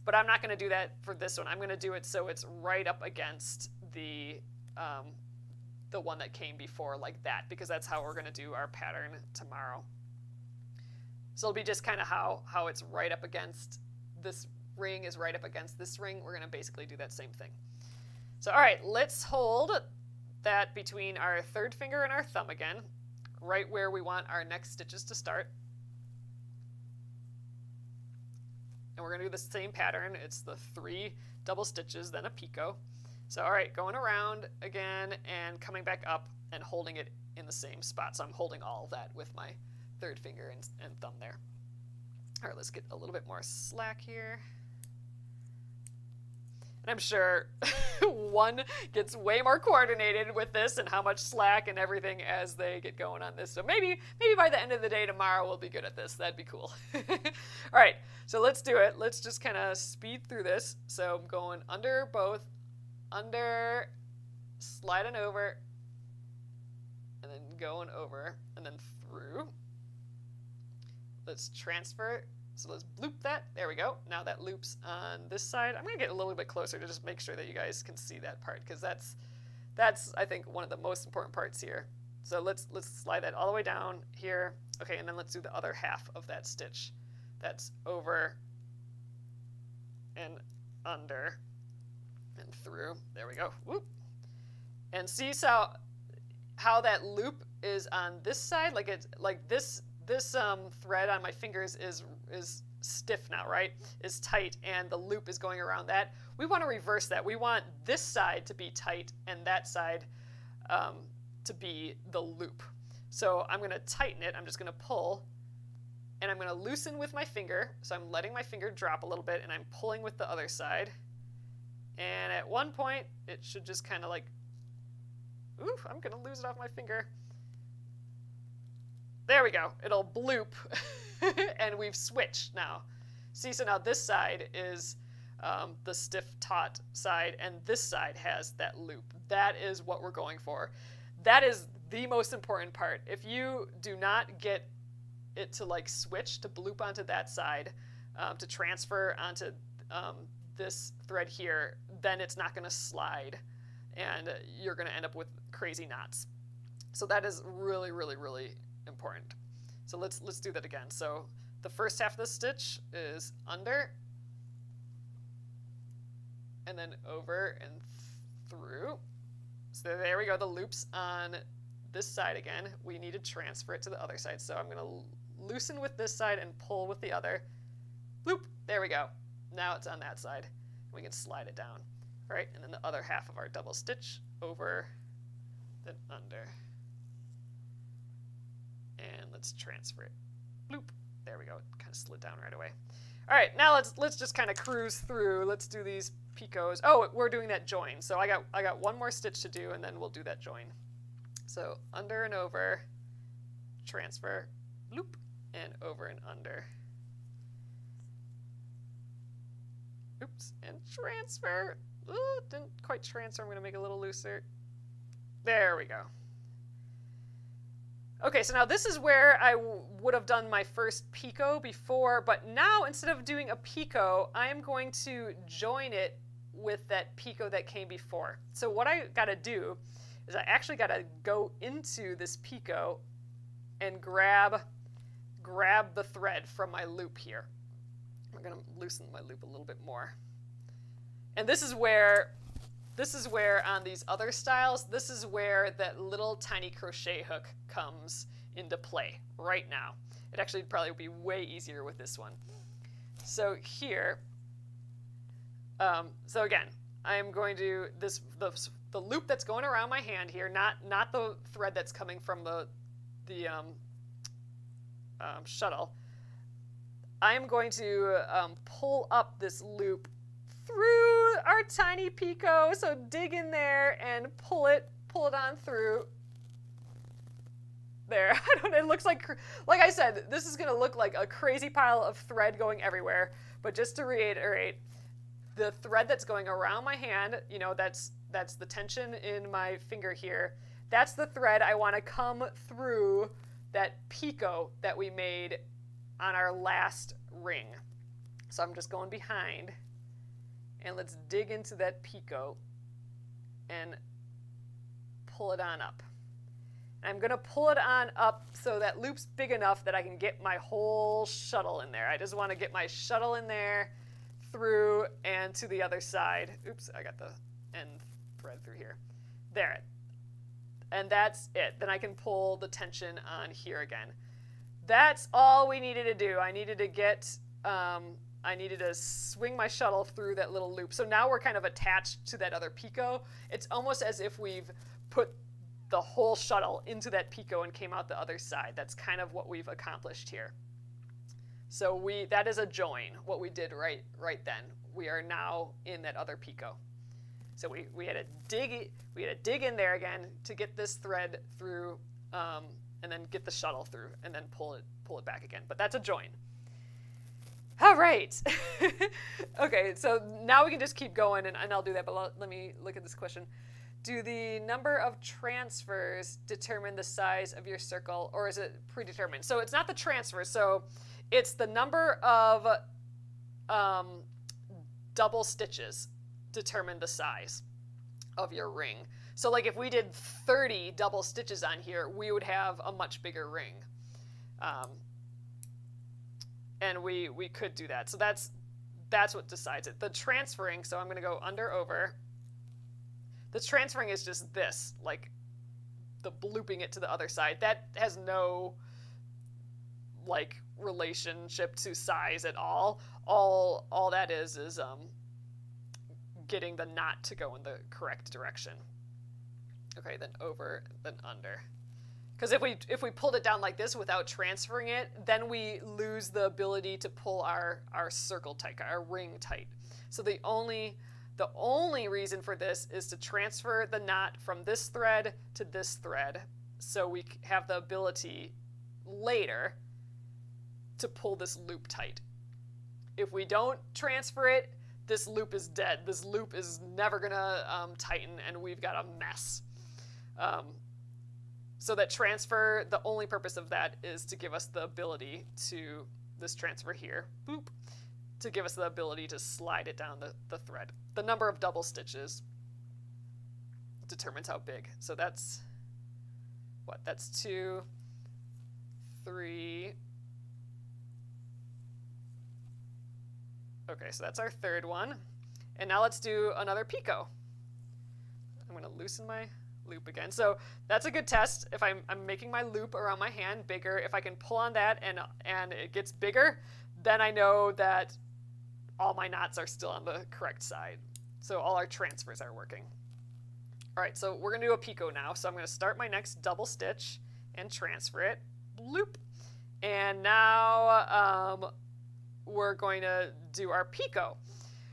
But I'm not going to do that for this one. I'm going to do it so it's right up against the one that came before, like that, because that's how we're going to do our pattern tomorrow. So it'll be just kind of how it's right up against this ring is right up against this ring. We're going to basically do that same thing. So all right, let's hold that between our 3rd finger and our thumb again, right where we want our next stitches to start. And we're going to do the same pattern. It's the 3 double stitches, then a picot. So all right, going around again and coming back up and holding it in the same spot. So I'm holding all of that with my 3rd finger and thumb there. All right, let's get a little bit more slack here. And I'm sure one gets way more coordinated with this and how much slack and everything as they get going on this. So maybe by the end of the day tomorrow we'll be good at this. That'd be cool. All right, so let's do it. Let's just kind of speed through this. So I'm going under both, under, sliding over, and then going over, and then through. Let's transfer. So let's loop that. There we go. Now that loops on this side. I'm going to get a little bit closer to just make sure that you guys can see that part, because that's I think one of the most important parts here. So let's slide that all the way down here. Okay, and then let's do the other half of that stitch. That's over and under and through. There we go. Whoop. And see how that loop is on this side? Like it's like this thread on my fingers is stiff now, right? Is tight, and the loop is going around that. We want to reverse that. We want this side to be tight and that side to be the loop. So I'm going to tighten it. I'm just going to pull, and I'm going to loosen with my finger. So I'm letting my finger drop a little bit, and I'm pulling with the other side. And at one point, it should just kind of like, oof, I'm going to lose it off my finger. There we go. It'll bloop, and we've switched now. See, so now this side is the stiff taut side, and this side has that loop. That is what we're going for. That is the most important part. If you do not get it to like switch, to bloop onto that side, to transfer onto this thread here, then it's not going to slide, and you're going to end up with crazy knots. So that is really, really, really important. So let's do that again. So the first half of the stitch is under, and then over and through. So there we go, the loop's on this side again. We need to transfer it to the other side. So I'm going to loosen with this side and pull with the other. Bloop, there we go. Now it's on that side. We can slide it down. All right, and then the other half of our double stitch, over, then under. And let's transfer it. Bloop, there we go. It kind of slid down right away. All right, now let's just kind of cruise through. Let's do these picots. Oh, we're doing that join. So I got one more stitch to do, and then we'll do that join. So under and over, transfer, bloop, and over and under. Oops, and transfer. Ooh, didn't quite transfer. I'm going to make it a little looser. There we go. Okay, so now this is where I would have done my first picot before, but now instead of doing a picot, I am going to join it with that picot that came before. So what I got to do is I actually got to go into this picot and grab the thread from my loop here. I'm going to loosen my loop a little bit more. And this is where on these other styles, this is where that little tiny crochet hook comes into play right now. It actually probably would be way easier with this one. So here, so again, I'm going to the loop that's going around my hand here, not the thread that's coming from the shuttle. I'm going to pull up this loop through our tiny picot. So dig in there and pull it on through. There, I don't know, it looks like I said, this is going to look like a crazy pile of thread going everywhere. But just to reiterate, the thread that's going around my hand, you know, that's the tension in my finger here. That's the thread I want to come through that picot that we made on our last ring. So I'm just going behind, and let's dig into that picot and pull it on up. And I'm going to pull it on up so that loop's big enough that I can get my whole shuttle in there. I just want to get my shuttle in there, through, and to the other side. Oops, I got the end thread through here. There. And that's it. Then I can pull the tension on here again. That's all we needed to do. I needed to swing my shuttle through that little loop. So now we're kind of attached to that other picot. It's almost as if we've put the whole shuttle into that picot and came out the other side. That's kind of what we've accomplished here. So that is a join, what we did right then. We are now in that other picot. So we had to dig in there again to get this thread through, and then get the shuttle through, and then pull it back again. But that's a join. All right. Okay, so now we can just keep going, and I'll do that, but let me look at this question. Do the number of transfers determine the size of your circle, or is it predetermined? So it's not the transfer, so it's the number of double stitches determine the size of your ring. So like if we did 30 double stitches on here, we would have a much bigger ring. And we could do that. So that's what decides it. The transferring, so I'm going to go under, over. The transferring is just this, like the blooping it to the other side. That has no like relationship to size at all. All that is getting the knot to go in the correct direction. Okay, then over, then under. Because if we pulled it down like this without transferring it, then we lose the ability to pull our circle tight, our ring tight. So the only reason for this is to transfer the knot from this thread to this thread, so we have the ability later to pull this loop tight. If we don't transfer it, this loop is dead. This loop is never gonna tighten, and we've got a mess. So that transfer, the only purpose of that is to give us the ability to, this transfer here, boop, to give us the ability to slide it down the thread. The number of double stitches determines how big. So that's, what, that's 2, 3. Okay, so that's our third one. And now let's do another picot. I'm gonna loosen my loop again. So that's a good test. If I'm making my loop around my hand bigger, if I can pull on that and it gets bigger, then I know that all my knots are still on the correct side. So all our transfers are working. All right, so we're gonna do a picot now. So I'm gonna start my next double stitch and transfer it, loop. And now we're going to do our picot.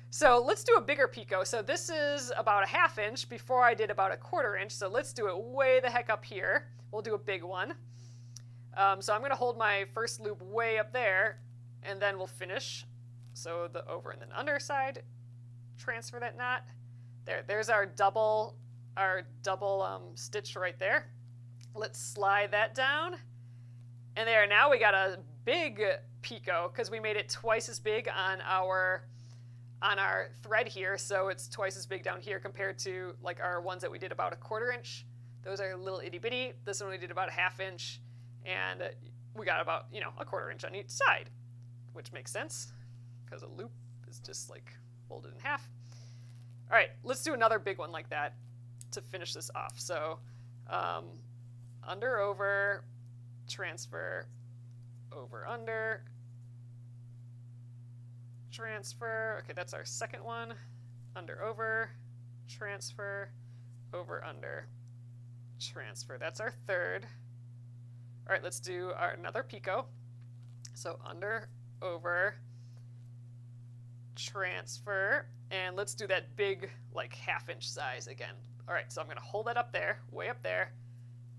So let's do a bigger picot. So this is about a 1/2 inch. Before I did about a 1/4 inch. So let's do it way the heck up here. We'll do a big one. So I'm going to hold my first loop way up there, and then we'll finish. So the over and then under side, transfer that knot. There's our double stitch right there. Let's slide that down. And there, now we got a big picot because we made it twice as big on our thread here, so it's twice as big down here compared to like our ones that we did about a 1/4 inch. Those are little itty bitty. This one we did about a 1/2 inch, and we got about, you know, a 1/4 inch on each side, which makes sense because a loop is just like folded in half. All right, let's do another big one like that to finish this off. So under, over, transfer, over, under, transfer. Okay, that's our second one. Under, over, transfer, over, under, transfer. That's our third. All right, let's do another picot. So under, over, transfer, and let's do that big, like 1/2 inch size again. All right, so I'm gonna hold that up there, way up there,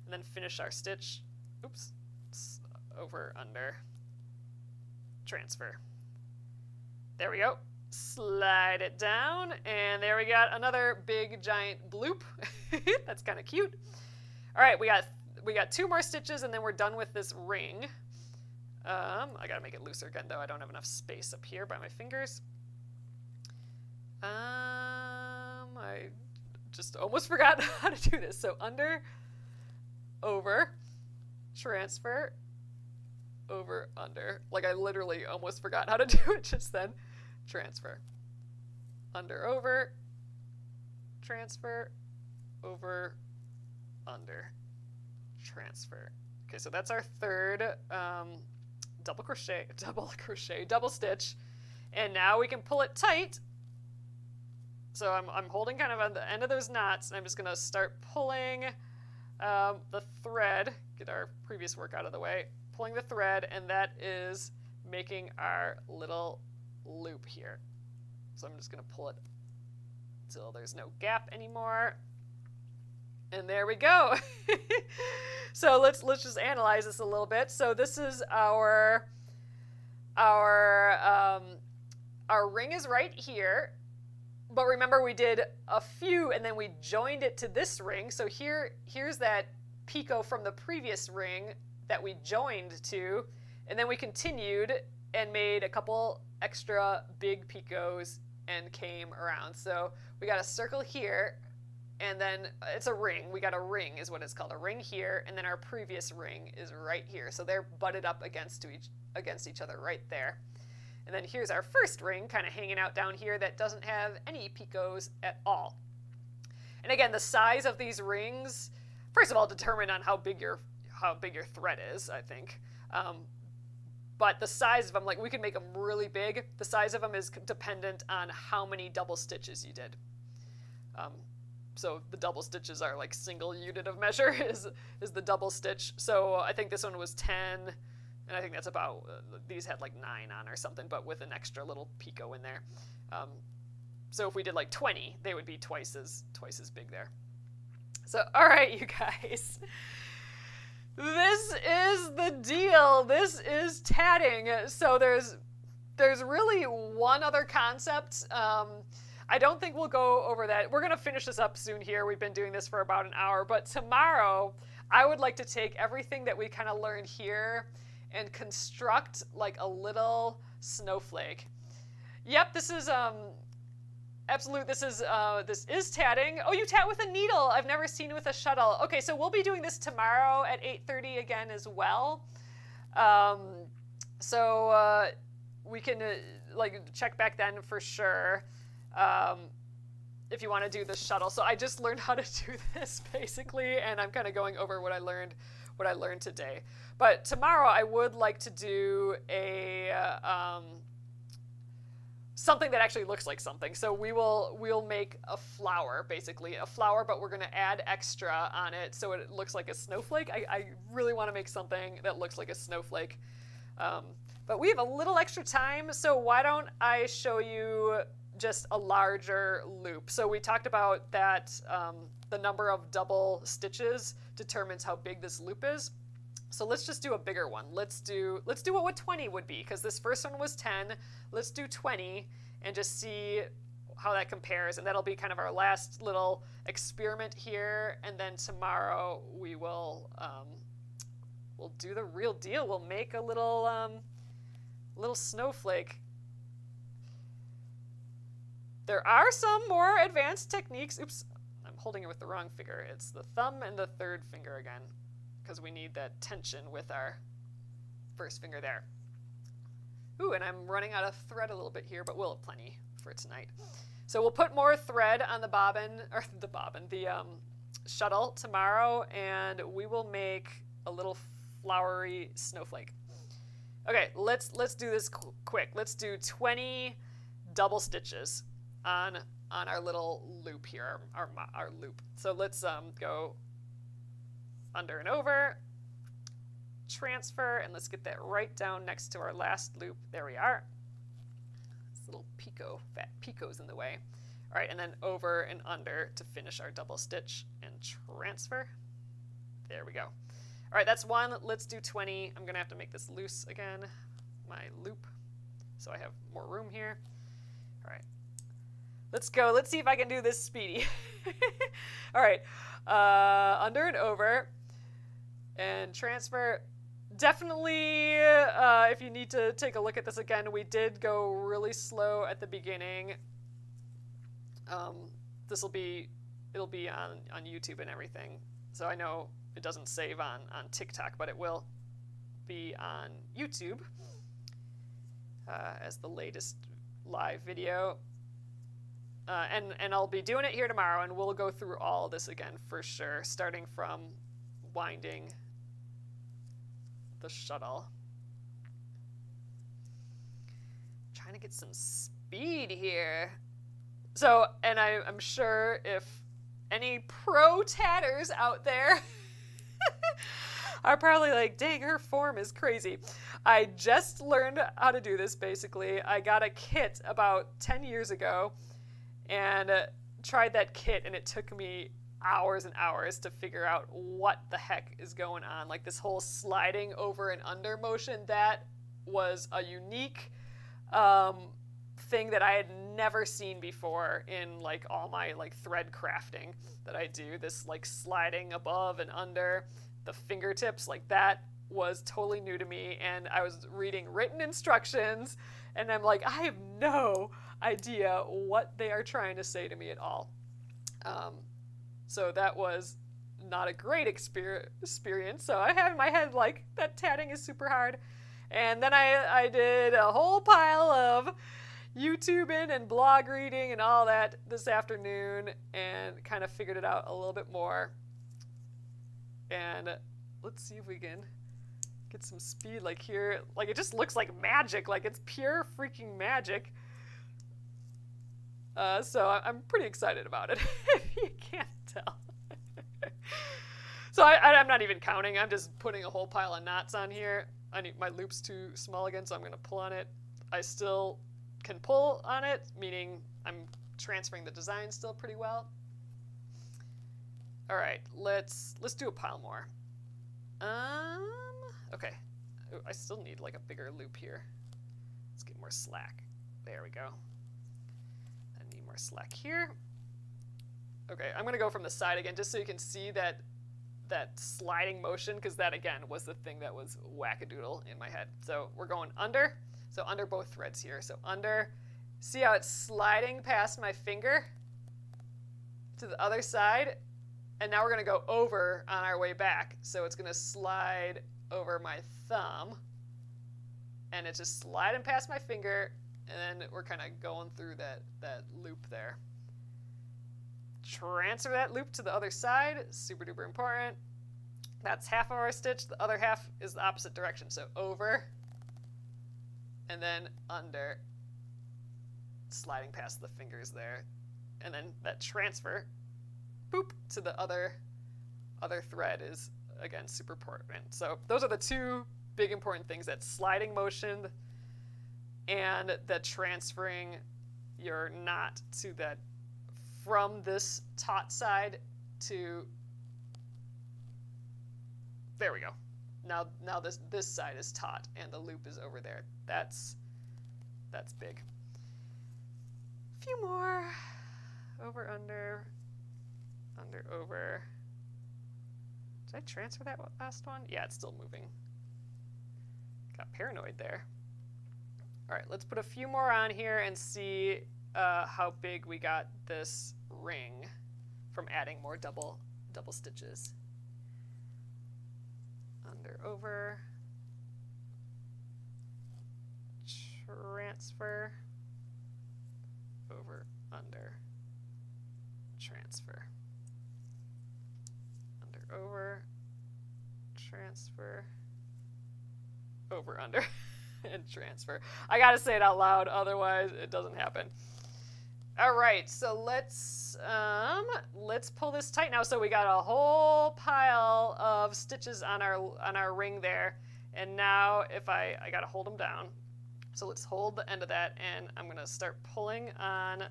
and then finish our stitch. Oops, over, under, transfer. There we go. Slide it down, and there we got another big giant bloop. That's kind of cute. All right, we got 2 more stitches, and then we're done with this ring. I gotta make it looser again, though. I don't have enough space up here by my fingers. I just almost forgot how to do this. So under, over, transfer, over, under. Like I literally almost forgot how to do it just then. Transfer. Under, over, transfer, over, under, transfer. Okay, so that's our third double stitch. And now we can pull it tight. So I'm holding kind of on the end of those knots, and I'm just gonna start pulling the thread, get our previous work out of the way, pulling the thread, and that is making our little loop here. So I'm just gonna pull it till there's no gap anymore. And there we go. So let's just analyze this a little bit. So this is our ring is right here. But remember, we did a few and then we joined it to this ring. So here's that picot from the previous ring that we joined to, and then we continued and made a couple extra big picots and came around. So we got a circle here, and then it's a ring. We got a ring is what it's called, a ring here, and then our previous ring is right here. So they're butted up against each other right there. And then here's our first ring kind of hanging out down here that doesn't have any picots at all. And again, the size of these rings, first of all, determine on how big your thread is, I think. But the size of them, like we can make them really big. The size of them is dependent on how many double stitches you did. So the double stitches are like single unit of measure is the double stitch. So I think this one was 10, and I think that's about, these had like 9 on or something, but with an extra little picot in there. So if we did like 20, they would be twice as big there. So, all right, you guys. This is the deal. This is tatting. So there's really one other concept. I don't think we'll go over that. We're going to finish this up soon here. We've been doing this for about an hour. But tomorrow, I would like to take everything that we kind of learned here and construct like a little snowflake. Yep, this is absolute. This is tatting. Oh, you tat with a needle. I've never seen with a shuttle. Okay, so we'll be doing this tomorrow at 8:30 again as well. So we can like check back then for sure. If you want to do the shuttle. So I just learned how to do this basically, and I'm kind of going over what I learned today. But tomorrow I would like to do a something that actually looks like something. So we'll make a flower, basically a flower, but we're going to add extra on it so it looks like a snowflake. I really want to make something that looks like a snowflake. But we have a little extra time, so why don't I show you just a larger loop. So we talked about that the number of double stitches determines how big this loop is. So let's just do a bigger one. Let's do what 20 would be, because this first one was 10. Let's do 20 and just see how that compares, and that'll be kind of our last little experiment here. And then tomorrow we will we'll do the real deal. We'll make a little snowflake. There are some more advanced techniques. Oops, I'm holding it with the wrong finger. It's the thumb and the third finger again, because we need that tension with our first finger there. Ooh, and I'm running out of thread a little bit here, but we'll have plenty for tonight. So we'll put more thread on the shuttle tomorrow, and we will make a little flowery snowflake. Okay, let's do this quick. Let's do 20 double stitches on our little loop here, our loop. So let's go under and over, transfer, and let's get that right down next to our last loop. There we are. This little fat picot's in the way. All right, and then over and under to finish our double stitch and transfer. There we go. All right, that's one. Let's do 20. I'm gonna have to make this loose again, my loop, so I have more room here. All right, let's go. Let's see if I can do this speedy. All right, under and over and transfer. Definitely, if you need to take a look at this again, we did go really slow at the beginning. It'll be on YouTube and everything. So I know it doesn't save on TikTok, but it will be on YouTube as the latest live video. And I'll be doing it here tomorrow, and we'll go through all this again for sure, starting from winding the shuttle. Trying to get some speed here. So, and I'm sure if any pro tatters out there are probably like, dang, her form is crazy. I just learned how to do this, basically. I got a kit about 10 years ago and tried that kit, and it took me hours and hours to figure out what the heck is going on. Like this whole sliding over and under motion, that was a unique thing that I had never seen before in like all my like thread crafting that I do. This like sliding above and under the fingertips, like that was totally new to me, and I was reading written instructions and I'm like, I have no idea what they are trying to say to me at all. So that was not a great experience. So I have in my head like that tatting is super hard. And then I did a whole pile of YouTubing and blog reading and all that this afternoon and kind of figured it out a little bit more. And let's see if we can get some speed like here. Like it just looks like magic, like it's pure freaking magic. So I'm pretty excited about it, if you can't tell. So I'm not even counting. I'm just putting a whole pile of knots on here. My loop's too small again, so I'm going to pull on it. I still can pull on it, meaning I'm transferring the design still pretty well. All right, let's do a pile more. Okay. Ooh, I still need like a bigger loop here. Let's get more slack. There we go. I need more slack here. Okay, I'm gonna go from the side again just so you can see that sliding motion, because that again was the thing that was wackadoodle in my head. So we're going under, so under both threads here. So under, see how it's sliding past my finger to the other side, and now we're gonna go over on our way back. So it's gonna slide over my thumb, and it's just sliding past my finger, and then we're kind of going through that loop there. Transfer that loop to the other side, super duper important. That's half of our stitch. The other half is the opposite direction. So over, and then under, sliding past the fingers there. And then that transfer, boop, to the other thread is, again, super important. So those are the two big important things, that sliding motion and the transferring your knot to that, from this taut side to, there we go. Now this side is taut and the loop is over there. That's big. A few more. Over, under, over. Did I transfer that last one? Yeah, it's still moving. Got paranoid there. All right, let's put a few more on here and see how big we got this ring from adding more double stitches. Under, over, transfer, over, under, transfer, under, over, transfer, over, under, and transfer. I gotta say it out loud, otherwise it doesn't happen. All right, so let's pull this tight now. So we got a whole pile of stitches on our ring there, and now if I gotta hold them down. So let's hold the end of that, and I'm gonna start pulling on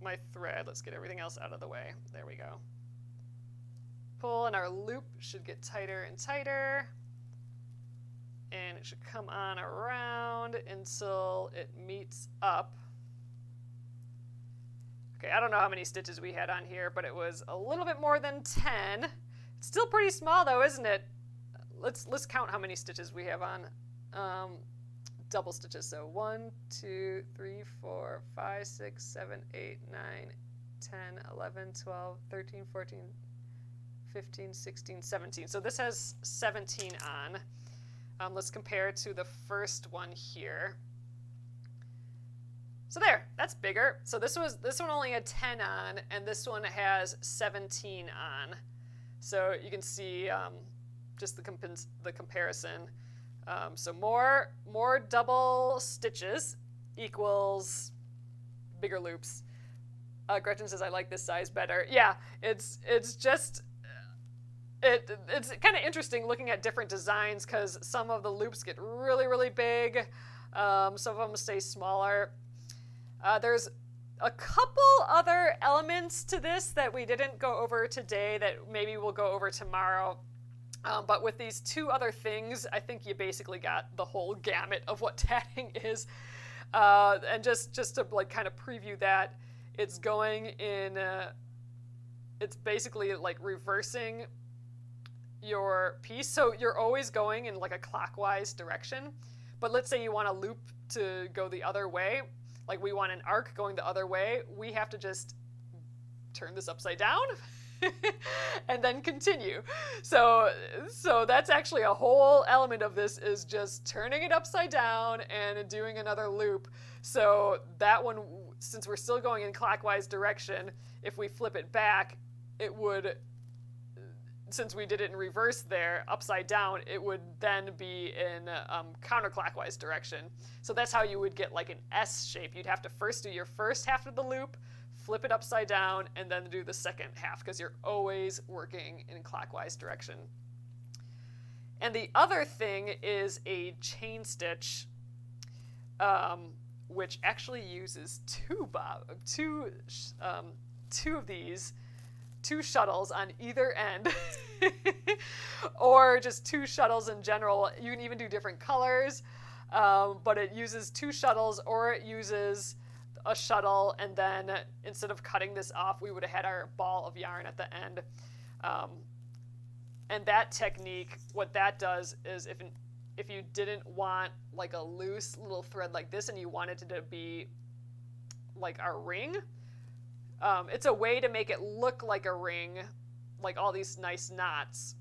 my thread. Let's get everything else out of the way. There we go. Pull, and our loop should get tighter and tighter, and it should come on around until it meets up. Okay, I don't know how many stitches we had on here, but it was a little bit more than 10. It's still pretty small though, isn't it? Let's count how many stitches we have on double stitches. So 1, 2, 3, 4, 5, 6, 7, 8, 9, 10, 11, 12, 13, 14, 15, 16, 17. So this has 17 on. Let's compare to the first one here. So there, that's bigger. So this one only had 10 on, and this one has 17 on. So you can see just the comparison. So more double stitches equals bigger loops. Gretchen says, I like this size better. Yeah, it's just, it's kind of interesting looking at different designs, because some of the loops get really, really big. Some of them stay smaller. There's a couple other elements to this that we didn't go over today that maybe we'll go over tomorrow. But with these two other things, I think you basically got the whole gamut of what tatting is. And just to like kind of preview that, it's going in, it's basically like reversing your piece. So you're always going in like a clockwise direction. But let's say you want a loop to go the other way. Like we want an arc going the other way, we have to just turn this upside down and then continue. So that's actually a whole element of this, is just turning it upside down and doing another loop. So that one, since we're still going in clockwise direction, if we flip it back, it would since we did it in reverse there, upside down, it would then be in counterclockwise direction. So that's how you would get like an S shape. You'd have to first do your first half of the loop, flip it upside down, and then do the second half, because you're always working in clockwise direction. And the other thing is a chain stitch, which actually uses two of these, two shuttles on either end, or just two shuttles in general. You can even do different colors, but it uses two shuttles, or it uses a shuttle, and then instead of cutting this off, we would have had our ball of yarn at the end. And that technique, what that does is if you didn't want like a loose little thread like this and you wanted it to be like our ring, it's a way to make it look like a ring, like all these nice knots,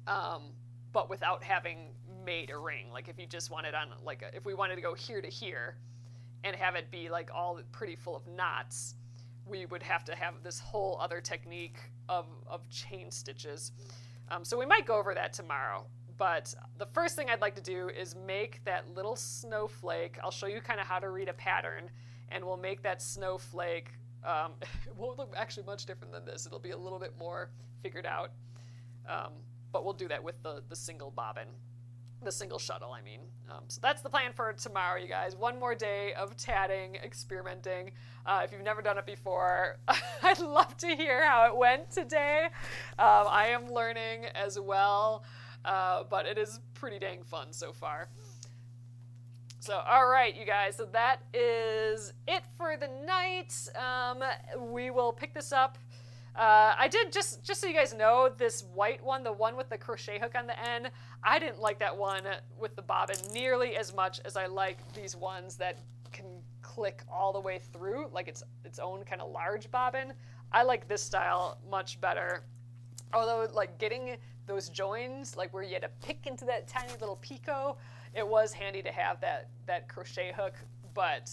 but without having made a ring. Like if you just wanted on, like if we wanted to go here to here and have it be like all pretty full of knots, we would have to have this whole other technique of chain stitches. So we might go over that tomorrow. But the first thing I'd like to do is make that little snowflake. I'll show you kind of how to read a pattern, and we'll make that snowflake. It won't look actually much different than this. It'll be a little bit more figured out. But we'll do that with the single bobbin. The single shuttle, I mean. So that's the plan for tomorrow, you guys. One more day of tatting, experimenting. If you've never done it before, I'd love to hear how it went today. I am learning as well, but it is pretty dang fun so far. So, all right, you guys. So that is it for the night. We will pick this up. I did, just so you guys know, this white one, the one with the crochet hook on the end, I didn't like that one with the bobbin nearly as much as I like these ones that can click all the way through, like its own kind of large bobbin. I like this style much better. Although, like, getting those joins, like where you had to pick into that tiny little picot, it was handy to have that crochet hook, but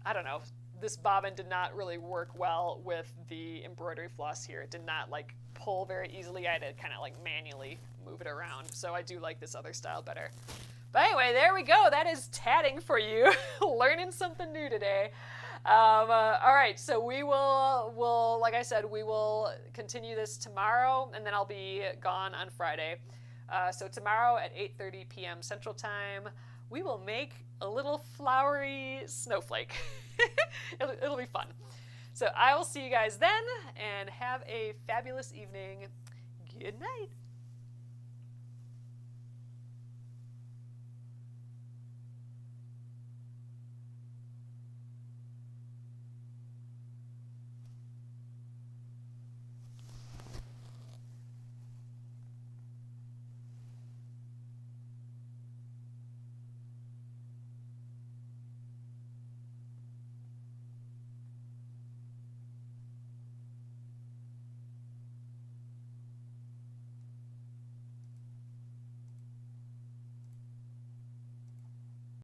I don't know. This bobbin did not really work well with the embroidery floss here. It did not like pull very easily. I had to kind of like manually move it around. So I do like this other style better. But anyway, there we go. That is tatting for you. Learning something new today. All right, so we'll like I said, we will continue this tomorrow, and then I'll be gone on Friday. So tomorrow at 8:30 p.m. Central Time, we will make a little flowery snowflake. It'll be fun. So I will see you guys then, and have a fabulous evening. Good night.